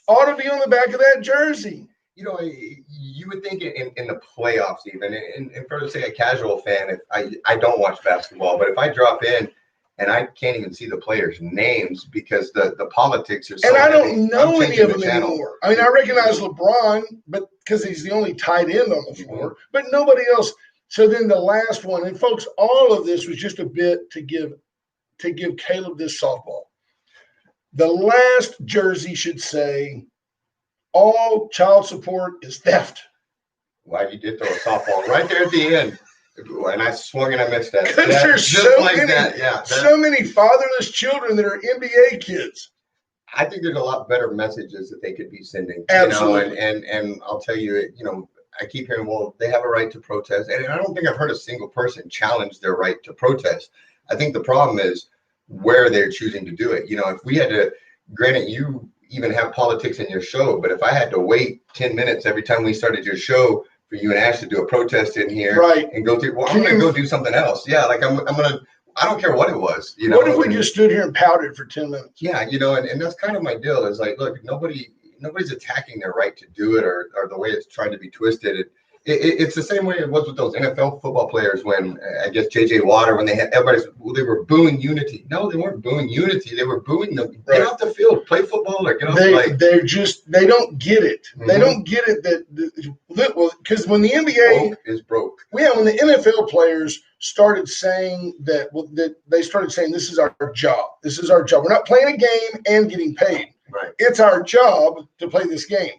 Ought to be on the back of that jersey. You would think in the playoffs even, and for, say, a casual fan, if I don't watch basketball, but if I drop in and I can't even see the players' names because the politics are so and I heavy, don't know any of them anymore. I mean, I recognize LeBron, but because he's the only tight end on the floor, but nobody else. So then the last one, and folks, all of this was just a bit to give Caleb this softball. The last jersey should say, all child support is theft. Why you did throw a softball right there at the end. And I swung and I missed that. Because there's so many fatherless children that are NBA kids. I think there's a lot better messages that they could be sending. Absolutely. And I'll tell you, I keep hearing, well, they have a right to protest. And I don't think I've heard a single person challenge their right to protest. I think the problem is where they're choosing to do it. If we had to, granted, you even have politics in your show, but if I had to wait 10 minutes every time we started your show for you and Ash to do a protest in here, right, and go through, well, I'm going to go do something else. Yeah, like I'm going to, I don't care what it was. What if we just stood here and pouted for 10 minutes? Yeah, and that's kind of my deal. Is like, look, nobody's attacking their right to do it or the way it's trying to be twisted. It's the same way it was with those NFL football players when I guess JJ Watt, when they were booing unity. No, they weren't booing unity. They were booing them. Get off the field, play football, or get off. They don't get it. Mm-hmm. They don't get it because when the NBA is broke. Yeah, when the NFL players started saying that they started saying this is our job. This is our job. We're not playing a game and getting paid. Right. It's our job to play this game.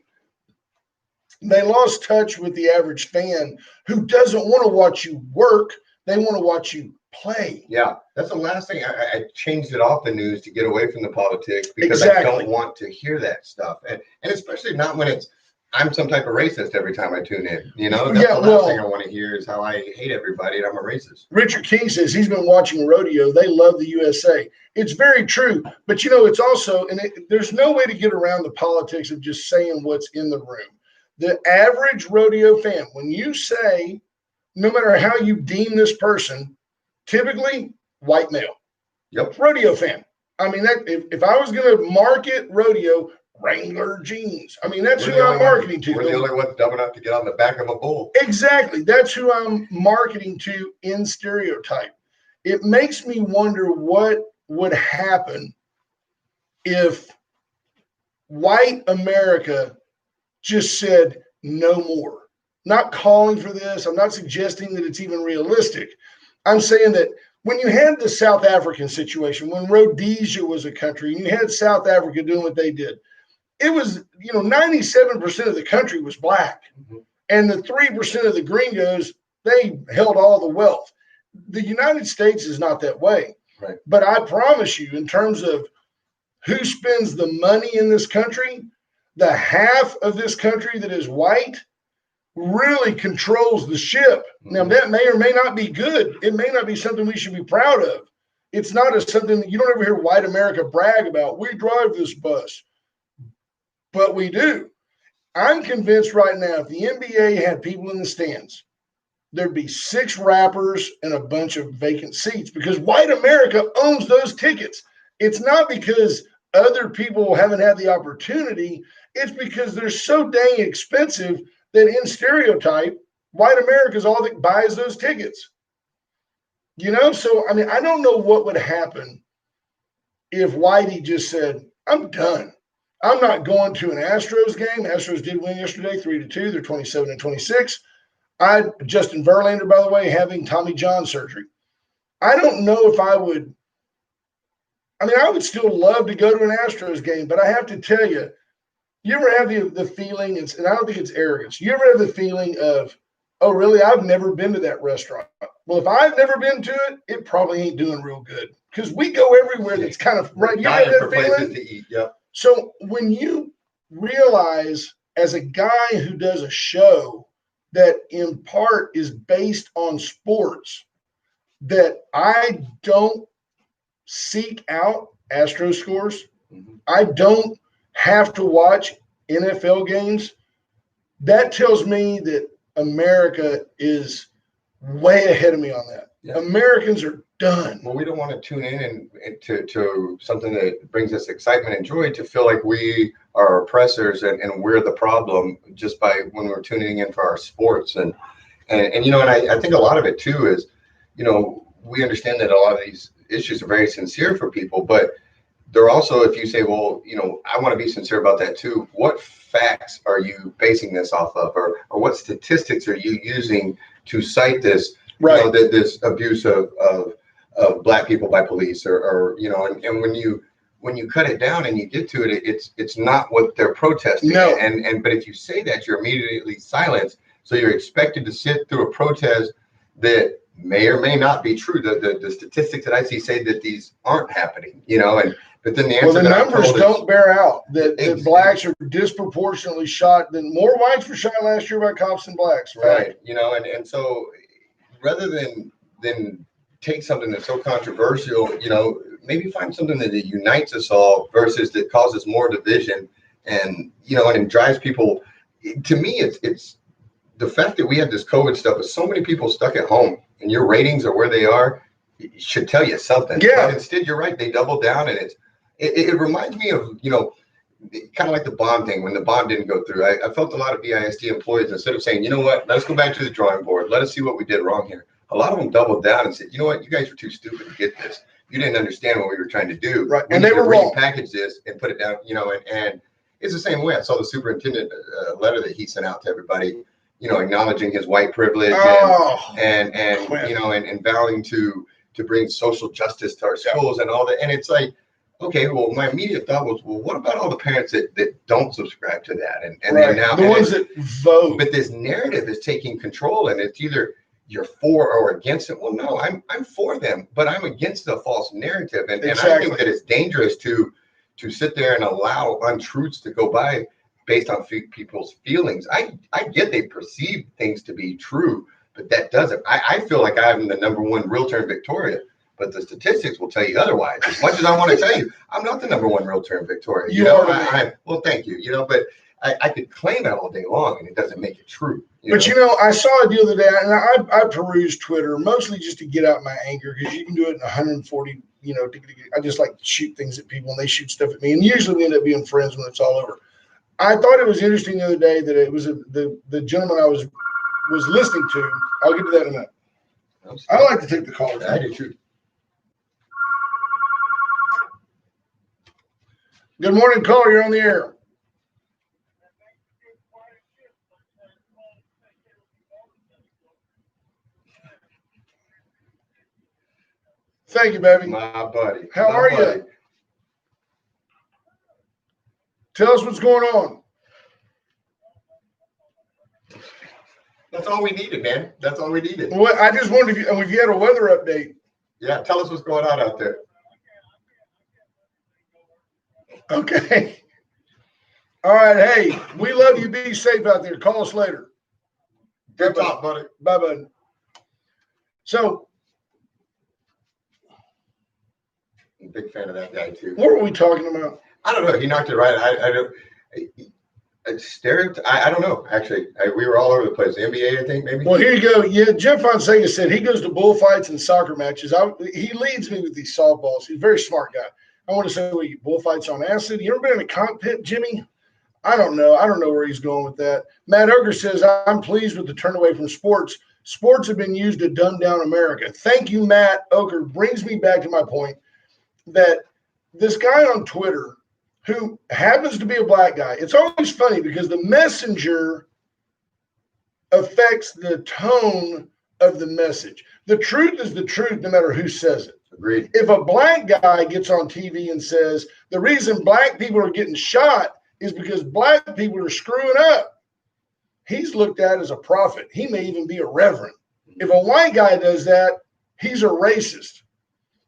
They lost touch with the average fan who doesn't want to watch you work. They want to watch you play. Yeah, that's the last thing. I changed it off the news to get away from the politics because I don't want to hear that stuff. And especially not when I'm some type of racist every time I tune in. That's the last thing I want to hear is how I hate everybody and I'm a racist. Richard King says he's been watching rodeo. They love the USA. It's very true. But, it's also, there's no way to get around the politics of just saying what's in the room. The average rodeo fan, when you say, no matter how you deem this person, typically white male. Yep. Rodeo fan. I mean, if I was going to market rodeo, Wrangler jeans. I mean, that's who I'm marketing to. We're the only ones dumb enough to get on the back of a bull. Exactly. That's who I'm marketing to in stereotype. It makes me wonder what would happen if white America just said no more. Not calling for this. I'm not suggesting that it's even realistic. I'm saying that when you had the South African situation, when Rhodesia was a country, and you had South Africa doing what they did, it was, 97% of the country was black. Mm-hmm. And the 3% of the gringos, they held all the wealth. The United States is not that way. Right. But I promise you, in terms of who spends the money in this country, the half of this country that is white really controls the ship. Now, that may or may not be good. It may not be something we should be proud of. It's not something that you don't ever hear white America brag about. We drive this bus, but we do. I'm convinced right now, if the NBA had people in the stands, there'd be 6 rappers and a bunch of vacant seats because white America owns those tickets. It's not because other people haven't had the opportunity. It's because they're so dang expensive that in stereotype, white America is all that buys those tickets. So, I don't know what would happen if Whitey just said, I'm done. I'm not going to an Astros game. Astros did win yesterday, 3-2. They're 27-26. Justin Verlander, by the way, having Tommy John surgery. I don't know if I would. I would still love to go to an Astros game, but I have to tell you, you ever have the feeling, and I don't think it's arrogance, you ever have the feeling of, oh, really, I've never been to that restaurant. Well, if I've never been to it, it probably ain't doing real good because we go everywhere that's kind of right. You have that feeling? To eat, yep. So when you realize as a guy who does a show that in part is based on sports, that I don't seek out Astro scores. Mm-hmm. I don't have to watch NFL games. That tells me that America is way ahead of me on that. Yeah. Americans are done. Well, we don't want to tune in and to something that brings us excitement and joy to feel like we are oppressors and we're the problem just by when we're tuning in for our sports. And I think a lot of it too is, we understand that a lot of these issues are very sincere for people, but they're also, if you say, well, I want to be sincere about that too. What facts are you basing this off of, or what statistics are you using to cite this, right? This abuse of Black people by police, and when you cut it down and you get to it, it's not what they're protesting. No. But if you say that, you're immediately silenced. So you're expected to sit through a protest that may or may not be true. The statistics that I see say that these aren't happening, but then the answer the numbers don't bear out that blacks are disproportionately shot than more whites were shot last year by cops than blacks. Right. And so rather than take something that's so controversial, maybe find something that unites us all versus that causes more division and it drives people. To me, it's the fact that we had this COVID stuff with so many people stuck at home and your ratings are where they are. should tell you something. Yeah. But instead, you're right. They double down, and it reminds me of, kind of like the bond thing. When the bond didn't go through, I felt a lot of BISD employees, instead of saying, you know what, let's go back to the drawing board. Let us see what we did wrong here. A lot of them doubled down and said, you know what, you guys were too stupid to get this. You didn't understand what we were trying to do. Right. And they were wrong. Repackage this and put it down, and it's the same way. I saw the superintendent letter that he sent out to everybody, acknowledging his white privilege and vowing to bring social justice to our schools and all that. And it's like, okay, well, my immediate thought was, well, what about all the parents that don't subscribe to that? And right. now the ones that vote. But this narrative is taking control, and it's either you're for or against it. Well, no, I'm for them, but I'm against the false narrative. And I think that it's dangerous to sit there and allow untruths to go by based on people's feelings. I get they perceive things to be true, but that doesn't. I feel like I'm the number one realtor in Victoria, but the statistics will tell you otherwise. As much as I want to tell you, I'm not the number one realtor in Victoria. Well, thank you. But I could claim that all day long, and it doesn't make it true. But I saw a deal today, and I perused Twitter mostly just to get out my anger, because you can do it in 140. I just like to shoot things at people, and they shoot stuff at me, and usually we end up being friends when it's all over. I thought it was interesting the other day that it was the gentleman I was listening to. I'll get to that in a minute. I like to take the call. I do too. Good morning, caller. You're on the air. Thank you, baby. My buddy. How are you? Tell us what's going on. That's all we needed, man. That's all we needed. Well, I just wondered if you had a weather update. Yeah, tell us what's going on out there. Okay. All right. Hey, we love you. Be safe out there. Call us later. Good talk, buddy. Bye, bud. So, I'm a big fan of that guy too. What were we talking about? I don't know. He knocked it right. I don't. I don't know. Actually, we were all over the place. The NBA, I think, maybe. Well, here you go. Yeah, Jeff Fonseca said he goes to bullfights and soccer matches. He leads me with these softballs. He's a very smart guy. I want to say, bullfights on acid? You ever been in a cockpit, Jimmy? I don't know. I don't know where he's going with that. Matt Oger says, I'm pleased with the turn away from sports. Sports have been used to dumb down America. Thank you, Matt Oger. Brings me back to my point that this guy on Twitter who happens to be a black guy, it's always funny because the messenger affects the tone of the message. The truth is the truth no matter who says it. Agreed. If a black guy gets on TV and says the reason black people are getting shot is because black people are screwing up, he's looked at as a prophet. He may even be a reverend. If a white guy does that, he's a racist.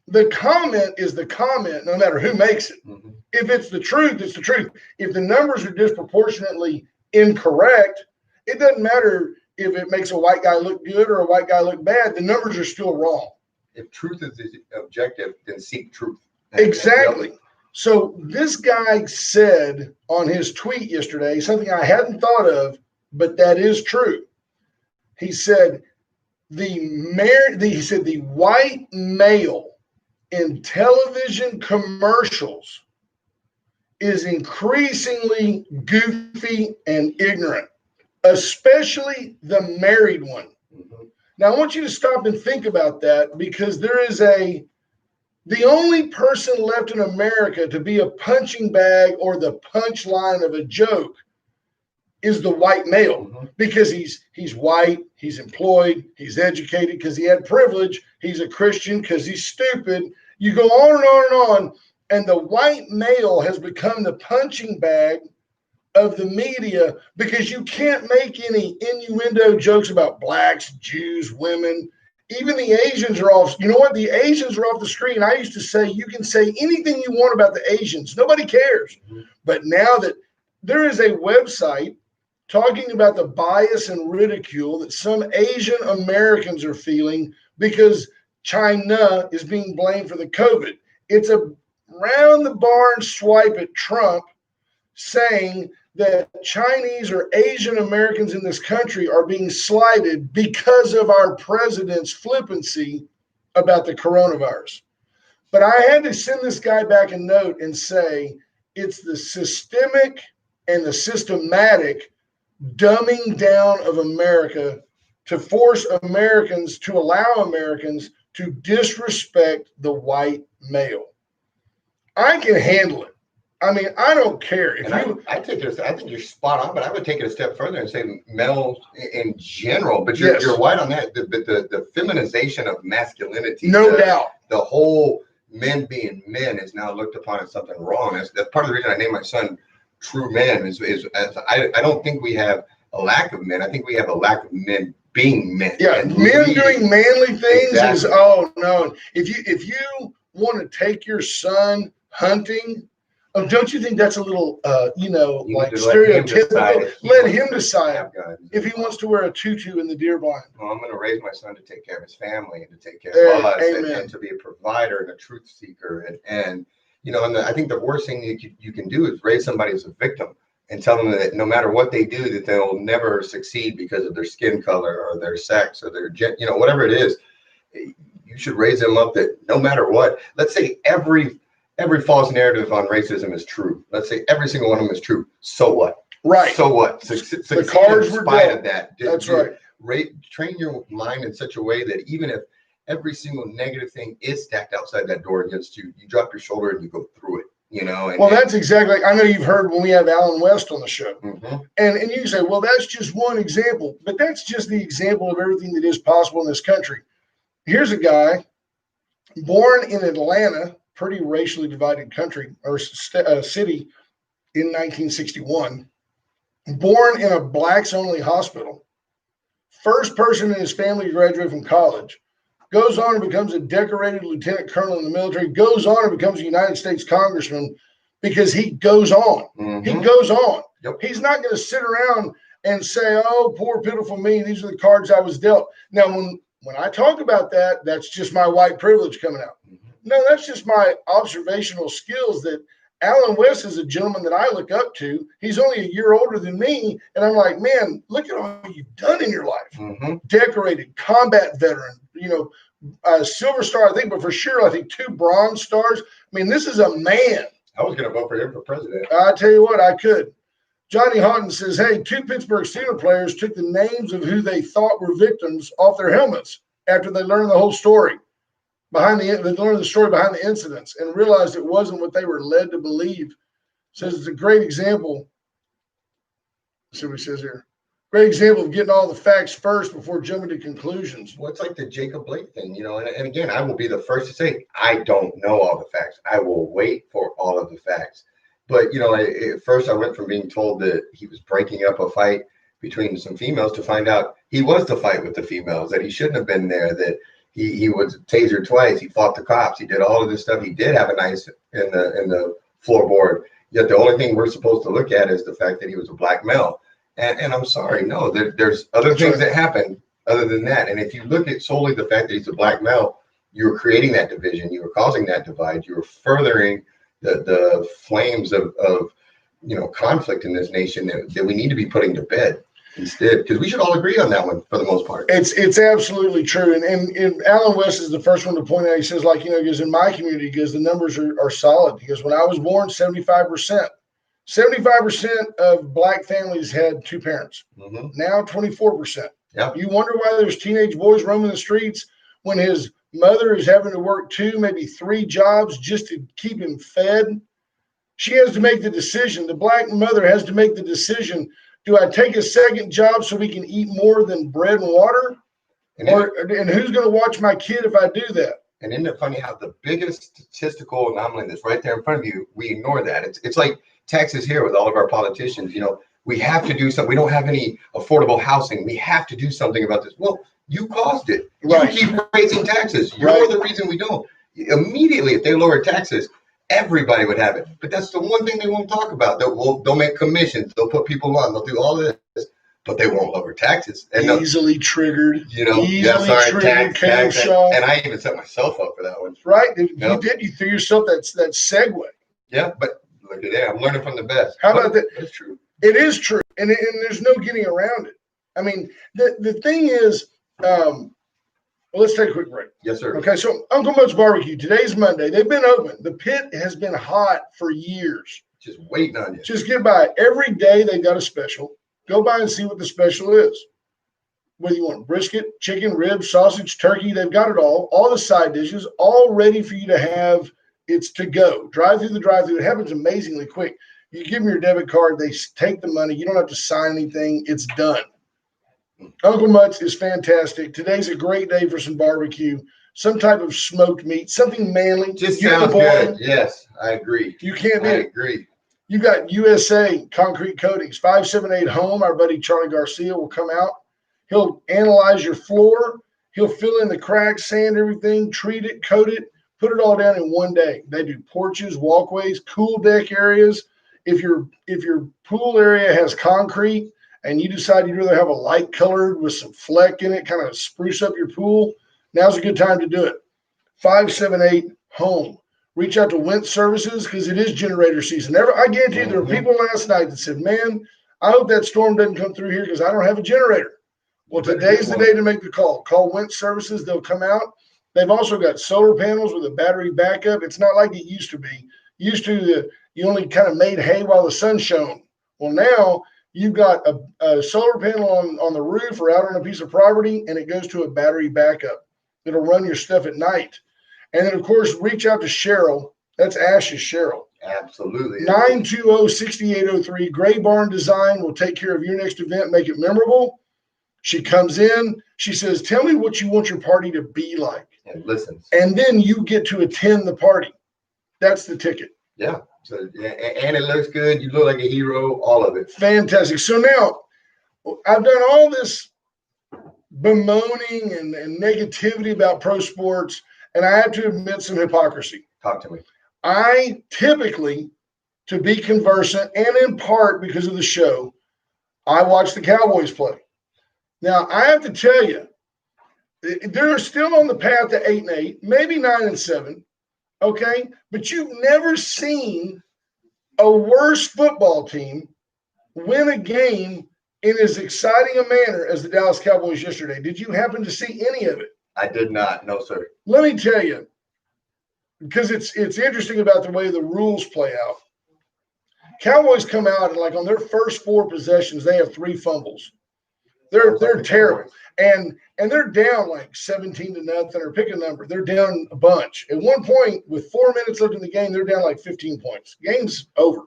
The comment is the comment, no matter who makes it. Mm-hmm. If it's the truth, it's the truth. If the numbers are disproportionately incorrect, it doesn't matter if it makes a white guy look good or a white guy look bad. The numbers are still wrong. If truth is objective, then seek truth. Exactly. So this guy said on his tweet yesterday something I hadn't thought of, but that is true. He said the white male in television commercials is increasingly goofy and ignorant, especially the married one. Mm-hmm. Now, I want you to stop and think about that, because there is the only person left in America to be a punching bag or the punchline of a joke is the white male, mm-hmm. because he's white, he's employed, he's educated because he had privilege, he's a Christian because he's stupid. You go on and on and on, and the white male has become the punching bag of the media, because you can't make any innuendo jokes about blacks, Jews, women. Even the Asians are off. You know what? The Asians are off the screen. I used to say, you can say anything you want about the Asians. Nobody cares. Mm-hmm. But now that there is a website talking about the bias and ridicule that some Asian Americans are feeling because China is being blamed for the COVID. It's a round the barn swipe at Trump, saying that Chinese or Asian Americans in this country are being slighted because of our president's flippancy about the coronavirus. But I had to send this guy back a note and say it's the systemic and the systematic dumbing down of America to force Americans, to allow Americans to disrespect the white male. I can handle it. I mean, I don't care. If you, I take it. I think you're spot on, but I would take it a step further and say male in general. But Yes. you're white on that. The feminization of masculinity, no doubt. the whole men being men is now looked upon as something wrong. That's part of the reason I named my son True Man. Is I don't think we have a lack of men. I think we have a lack of men being men. Yeah, and men doing manly things Exactly. is, oh no. If you want to take your son hunting, don't you think that's a little like stereotypical? Let him decide if he wants to wear a tutu in the deer blind. Well, I'm going to raise my son to take care of his family and to take care of us and to be a provider and a truth seeker. And I think the worst thing you can do is raise somebody as a victim and tell them that no matter what they do, that they'll never succeed because of their skin color or their sex or their whatever it is. You should raise them up that no matter what, let's say every false narrative on racism is true. Let's say every single one of them is true. So what? Right. So what? The cards were dealt. Of that. That's right. Train your mind in such a way that even if every single negative thing is stacked outside that door against you, you drop your shoulder and you go through it. That's exactly. I know you've heard when we have Alan West on the show, mm-hmm. and you say, well, that's just one example, but that's just the example of everything that is possible in this country. Here's a guy born in Atlanta, pretty racially divided country or city in 1961, born in a blacks only hospital, first person in his family to graduate from college, goes on and becomes a decorated lieutenant colonel in the military, goes on and becomes a United States congressman because he goes on. Mm-hmm. He goes on. Yep. He's not going to sit around and say, oh, poor, pitiful me. These are the cards I was dealt. Now, when I talk about that, that's just my white privilege coming out. Mm-hmm. No, that's just my observational skills that Alan West is a gentleman that I look up to. He's only a year older than me. And I'm like, man, look at all you've done in your life. Mm-hmm. Decorated, combat veteran, Silver Star, I think, but for sure, I think 2 Bronze Stars. I mean, this is a man. I was going to vote for him for president. I tell you what, I could. Johnny Houghton says, hey, 2 Pittsburgh Steelers players took the names of who they thought were victims off their helmets after they learned the whole story. They learned the story behind the incidents and realized it wasn't what they were led to believe. Says it's a great example. Let's see what he says here. Great example of getting all the facts first before jumping to conclusions. Well, it's like the Jacob Blake thing, and again, I will be the first to say, I don't know all the facts. I will wait for all of the facts. But, at first I went from being told that he was breaking up a fight between some females to find out he was to fight with the females, that he shouldn't have been there, that he was tasered twice. He fought the cops. He did all of this stuff. He did have a nice in the floorboard. Yet the only thing we're supposed to look at is the fact that he was a black male. And I'm sorry, no, there's other things that happened other than that. And if you look at solely the fact that he's a black male, you're creating that division. You were causing that divide. You were furthering the flames of conflict in this nation that we need to be putting to bed instead, because we should all agree on that one for the most part. It's absolutely true. And Alan West is the first one to point out. He says, he goes, in my community, because the numbers are solid. He goes, when I was born, 75%. 75% of black families had 2 parents. Mm-hmm. Now 24%. Yep. You wonder why there's teenage boys roaming the streets when his mother is having to work 2, maybe 3 jobs just to keep him fed. She has to make the decision. The black mother has to make the decision. Do I take a second job so we can eat more than bread and water? And who's going to watch my kid if I do that? And isn't it funny how the biggest statistical anomaly that's right there in front of you, we ignore that. It's like Texas here with all of our politicians. We have to do something. We don't have any affordable housing. We have to do something about this. Well, you caused it. Right. You keep raising taxes. You're the reason we don't. Immediately, if they lower taxes, everybody would have it. But that's the one thing they won't talk about. They'll make commissions. They'll put people on. They'll do all this, but they won't lower taxes. And easily triggered. Tax. And I even set myself up for that one. Right. You did. You threw yourself that segue. Yeah, but look at that. I'm learning from the best. How about that? It's true. It is true. And there's no getting around it. I mean, the thing is, Well, let's take a quick break. Yes, sir. Okay, so Uncle Mo's Barbecue, today's Monday. They've been open. The pit has been hot for years. Just waiting on you. Just get by. Every day they got a special. Go by and see what the special is. Whether you want brisket, chicken, ribs, sausage, turkey, they've got it all the side dishes, all ready for you to have. It's to go. Drive through the drive-through. It happens amazingly quick. You give them your debit card, they take the money. You don't have to sign anything. It's done. Uncle Mutt's is fantastic. Today's a great day for some barbecue, some type of smoked meat, something manly. Just sounds good. Yes, I agree. You can't beat I it. agree. You got USA Concrete Coatings, 578 Home. Our buddy Charlie Garcia will come out. He'll analyze your floor. He'll fill in the cracks, sand everything, treat it, coat it, put it all down in one day. They do porches, walkways, cool deck areas. If your pool area has concrete and you decide you'd rather have a light colored with some fleck in it, kind of spruce up your pool, now's a good time to do it. 578 Home. Reach out to Wentz Services because it is generator season. I guarantee you there were people last night that said, man, I hope that storm doesn't come through here because I don't have a generator. Well, today's the day to make the call. Call Wentz Services. They'll come out. They've also got solar panels with a battery backup. It's not like it used to be. You only kind of made hay while the sun shone. Well, now you've got a solar panel on the roof or out on a piece of property, and it goes to a battery backup. It'll run your stuff at night. And then, of course, reach out to Cheryl. That's Ash's Cheryl. Absolutely. 920-6803. Gray Barn Design will take care of your next event, make it memorable. She comes in. She says, tell me what you want your party to be like. And listens. And then you get to attend the party. That's the ticket. Yeah. So, and it looks good. You look like a hero, all of it. Fantastic. So now I've done all this bemoaning and negativity about pro sports, and I have to admit some hypocrisy. Talk to me. I typically, to be conversant and in part because of the show, I watch the Cowboys play. Now, I have to tell you, they're still on the path to 8-8, maybe 9-7, okay? But you've never seen a worse football team win a game in as exciting a manner as the Dallas Cowboys yesterday. Did you happen to see any of it? I did not. No, sir. Let me tell you, because it's interesting about the way the rules play out. Cowboys come out and, like, on their first 4 possessions, they have 3 fumbles. They're terrible. And they're down like 17-0, or pick a number. They're down a bunch. At one point, with 4 minutes left in the game, they're down like 15 points. Game's over.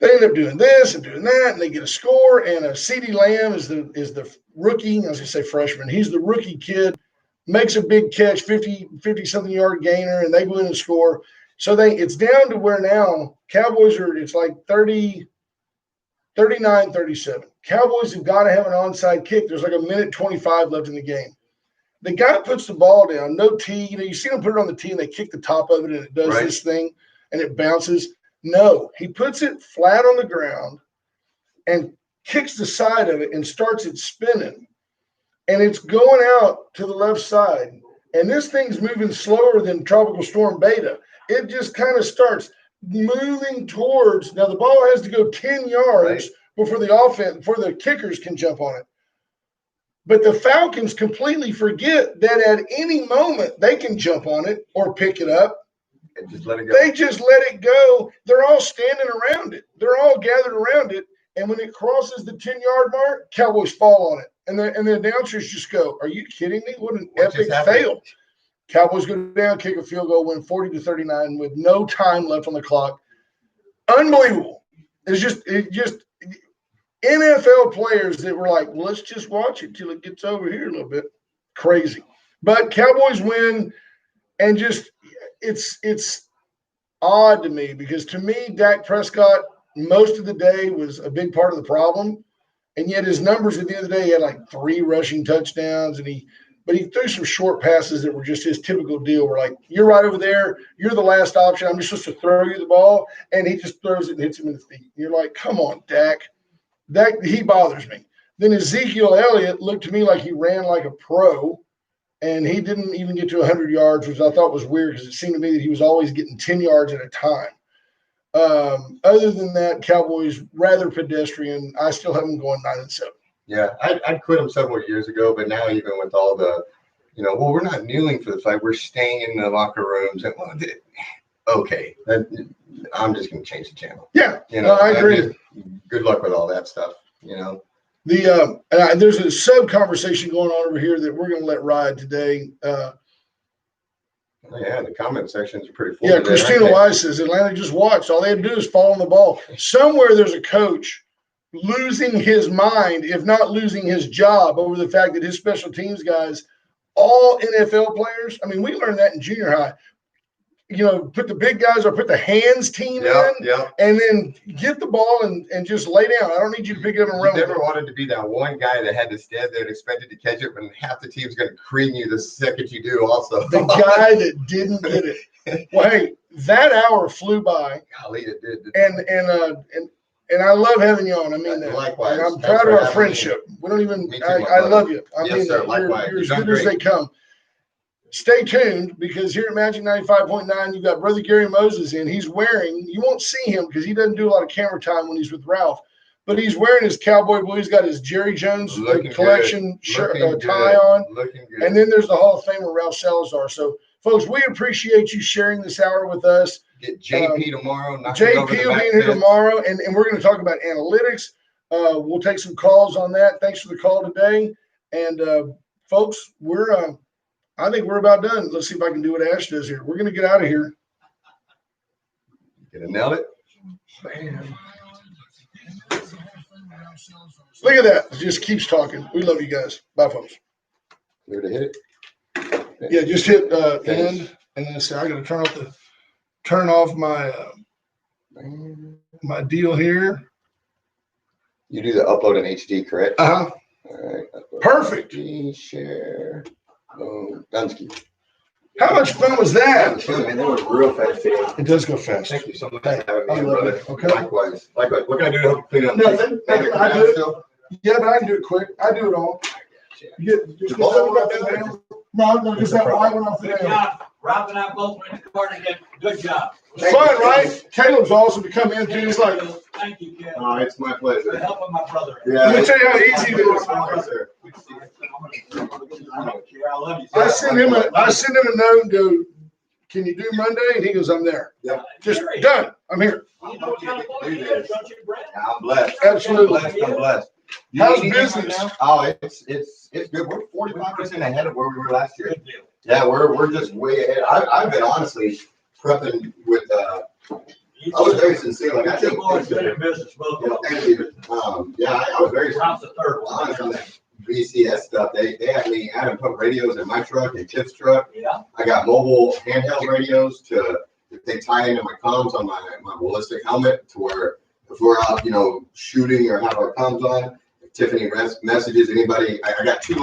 They end up doing this and doing that, and they get a score. And CeeDee Lamb is the rookie. I was going to say freshman. He's the rookie kid. Makes a big catch, 50-something yard gainer, and they go in and score. So it's down to where now Cowboys it's like 39-37. Cowboys have got to have an onside kick. There's like 1:25 left in the game. The guy puts the ball down, no tee. You see them put it on the tee, and they kick the top of it, and it does this thing, and it bounces. No, he puts it flat on the ground and kicks the side of it and starts it spinning. And it's going out to the left side. And this thing's moving slower than Tropical Storm Beta. It just kind of starts moving towards. Now, the ball has to go 10 yards before the kickers can jump on it. But the Falcons completely forget that at any moment they can jump on it or pick it up. And just let it go. They just let it go. They're all standing around it. They're all gathered around it. And when it crosses the 10-yard mark, Cowboys fall on it. And the announcers just go, are you kidding me? What an epic fail. Cowboys go down, kick a field goal, win 40-39 with no time left on the clock. Unbelievable. It's just NFL players that were like, well, let's just watch it till it gets over here a little bit. Crazy. But Cowboys win, and just it's odd to me because to me, Dak Prescott most of the day was a big part of the problem. And yet his numbers at the end of the day, he had like 3 rushing touchdowns, but he threw some short passes that were just his typical deal. Where like, you're right over there, you're the last option. I'm just supposed to throw you the ball, and he just throws it and hits him in the feet. And you're like, come on, Dak. He bothers me. Then Ezekiel Elliott looked to me like he ran like a pro, and he didn't even get to 100 yards, which I thought was weird because it seemed to me that he was always getting 10 yards at a time. Other than that, Cowboys rather pedestrian. I still have them going 9-7. Yeah, I'd quit them several years ago, but now even with all the, well, we're not kneeling for the fight. We're staying in the locker rooms. And okay, I'm just going to change the channel. Yeah, I agree. Good luck with all that stuff. There's a sub conversation going on over here that we're going to let ride today. Yeah, the comment sections are pretty full. Yeah, Christina Wise says Atlanta just watched. All they had to do is fall on the ball. Somewhere there's a coach losing his mind, if not losing his job, over the fact that his special teams guys, all NFL players. I mean, we learned that in junior high. Put the big guys or put the hands team in, and then get the ball and just lay down. I don't need you to pick it up and run. You never wanted to be that one guy that had to stand there and expected to catch it when half the team's going to cream you the second you do also. The guy that didn't get it. Well, hey, that hour flew by. Golly, it did. And I love having you on. I mean that. Likewise. And I'm proud of our friendship. We don't even – I love you. I mean sir, that. Likewise. You're as good as they come. Stay tuned, because here at Magic 95.9, you've got Brother Gary Moses in. He's wearing – you won't see him because he doesn't do a lot of camera time when he's with Ralph, but he's wearing his cowboy blue. He's got his Jerry Jones collection shirt, tie on. Looking good. And then there's the Hall of Famer, Ralph Salazar. So, folks, we appreciate you sharing this hour with us. Get JP tomorrow. JP will be in here tomorrow, and we're going to talk about analytics. We'll take some calls on that. Thanks for the call today. And, folks, I think we're about done. Let's see if I can do what Ash does here. We're going to get out of here. Gonna nail it. Bam. Look at that. It just keeps talking. We love you guys. Bye, folks. Here to hit it. Yeah, just hit end, and then say I got to turn off my my deal here. You do the upload in HD, correct? Uh-huh. All right. Perfect. HD, share. Dunsky. How much fun was that? Man, that was real fast today. It does go fast. Thank you so much for having me, I love brother. it. Okay. Likewise. What can I do to help clean up? Nothing. I do it. Yeah, but I can do it quick. I do it all. You get that one off the nail? No, just that white one off the Good nail. job. Rob and I both went to court and good job. Fun, right? Caleb's awesome to come in too. He's like, Thank you, Ken. Oh, it's my pleasure. For helping my brother. let me tell you how easy it is. I love you. I send him a note and go, can you do Monday? And he goes, I'm there. Yeah. Just done. I'm here. You know what kind of phone you is, don't you, Brett? I'm blessed. Absolutely. I'm blessed. How's business? Oh, it's good. We're 45% ahead of where we were last year. Good deal. Yeah, we're just way ahead. I've been honestly prepping with I was very sincere. Like, I Your think boys good in business, both of them. thank you. I was very Rob's the third one. honest on that VCS stuff. They had me Adam put radios in my truck and Tip's truck. Yeah. I got mobile handheld radios if they tie into my comms on my ballistic helmet, to where if we're out, shooting or have our comms on, if Tiffany messages anybody, I got two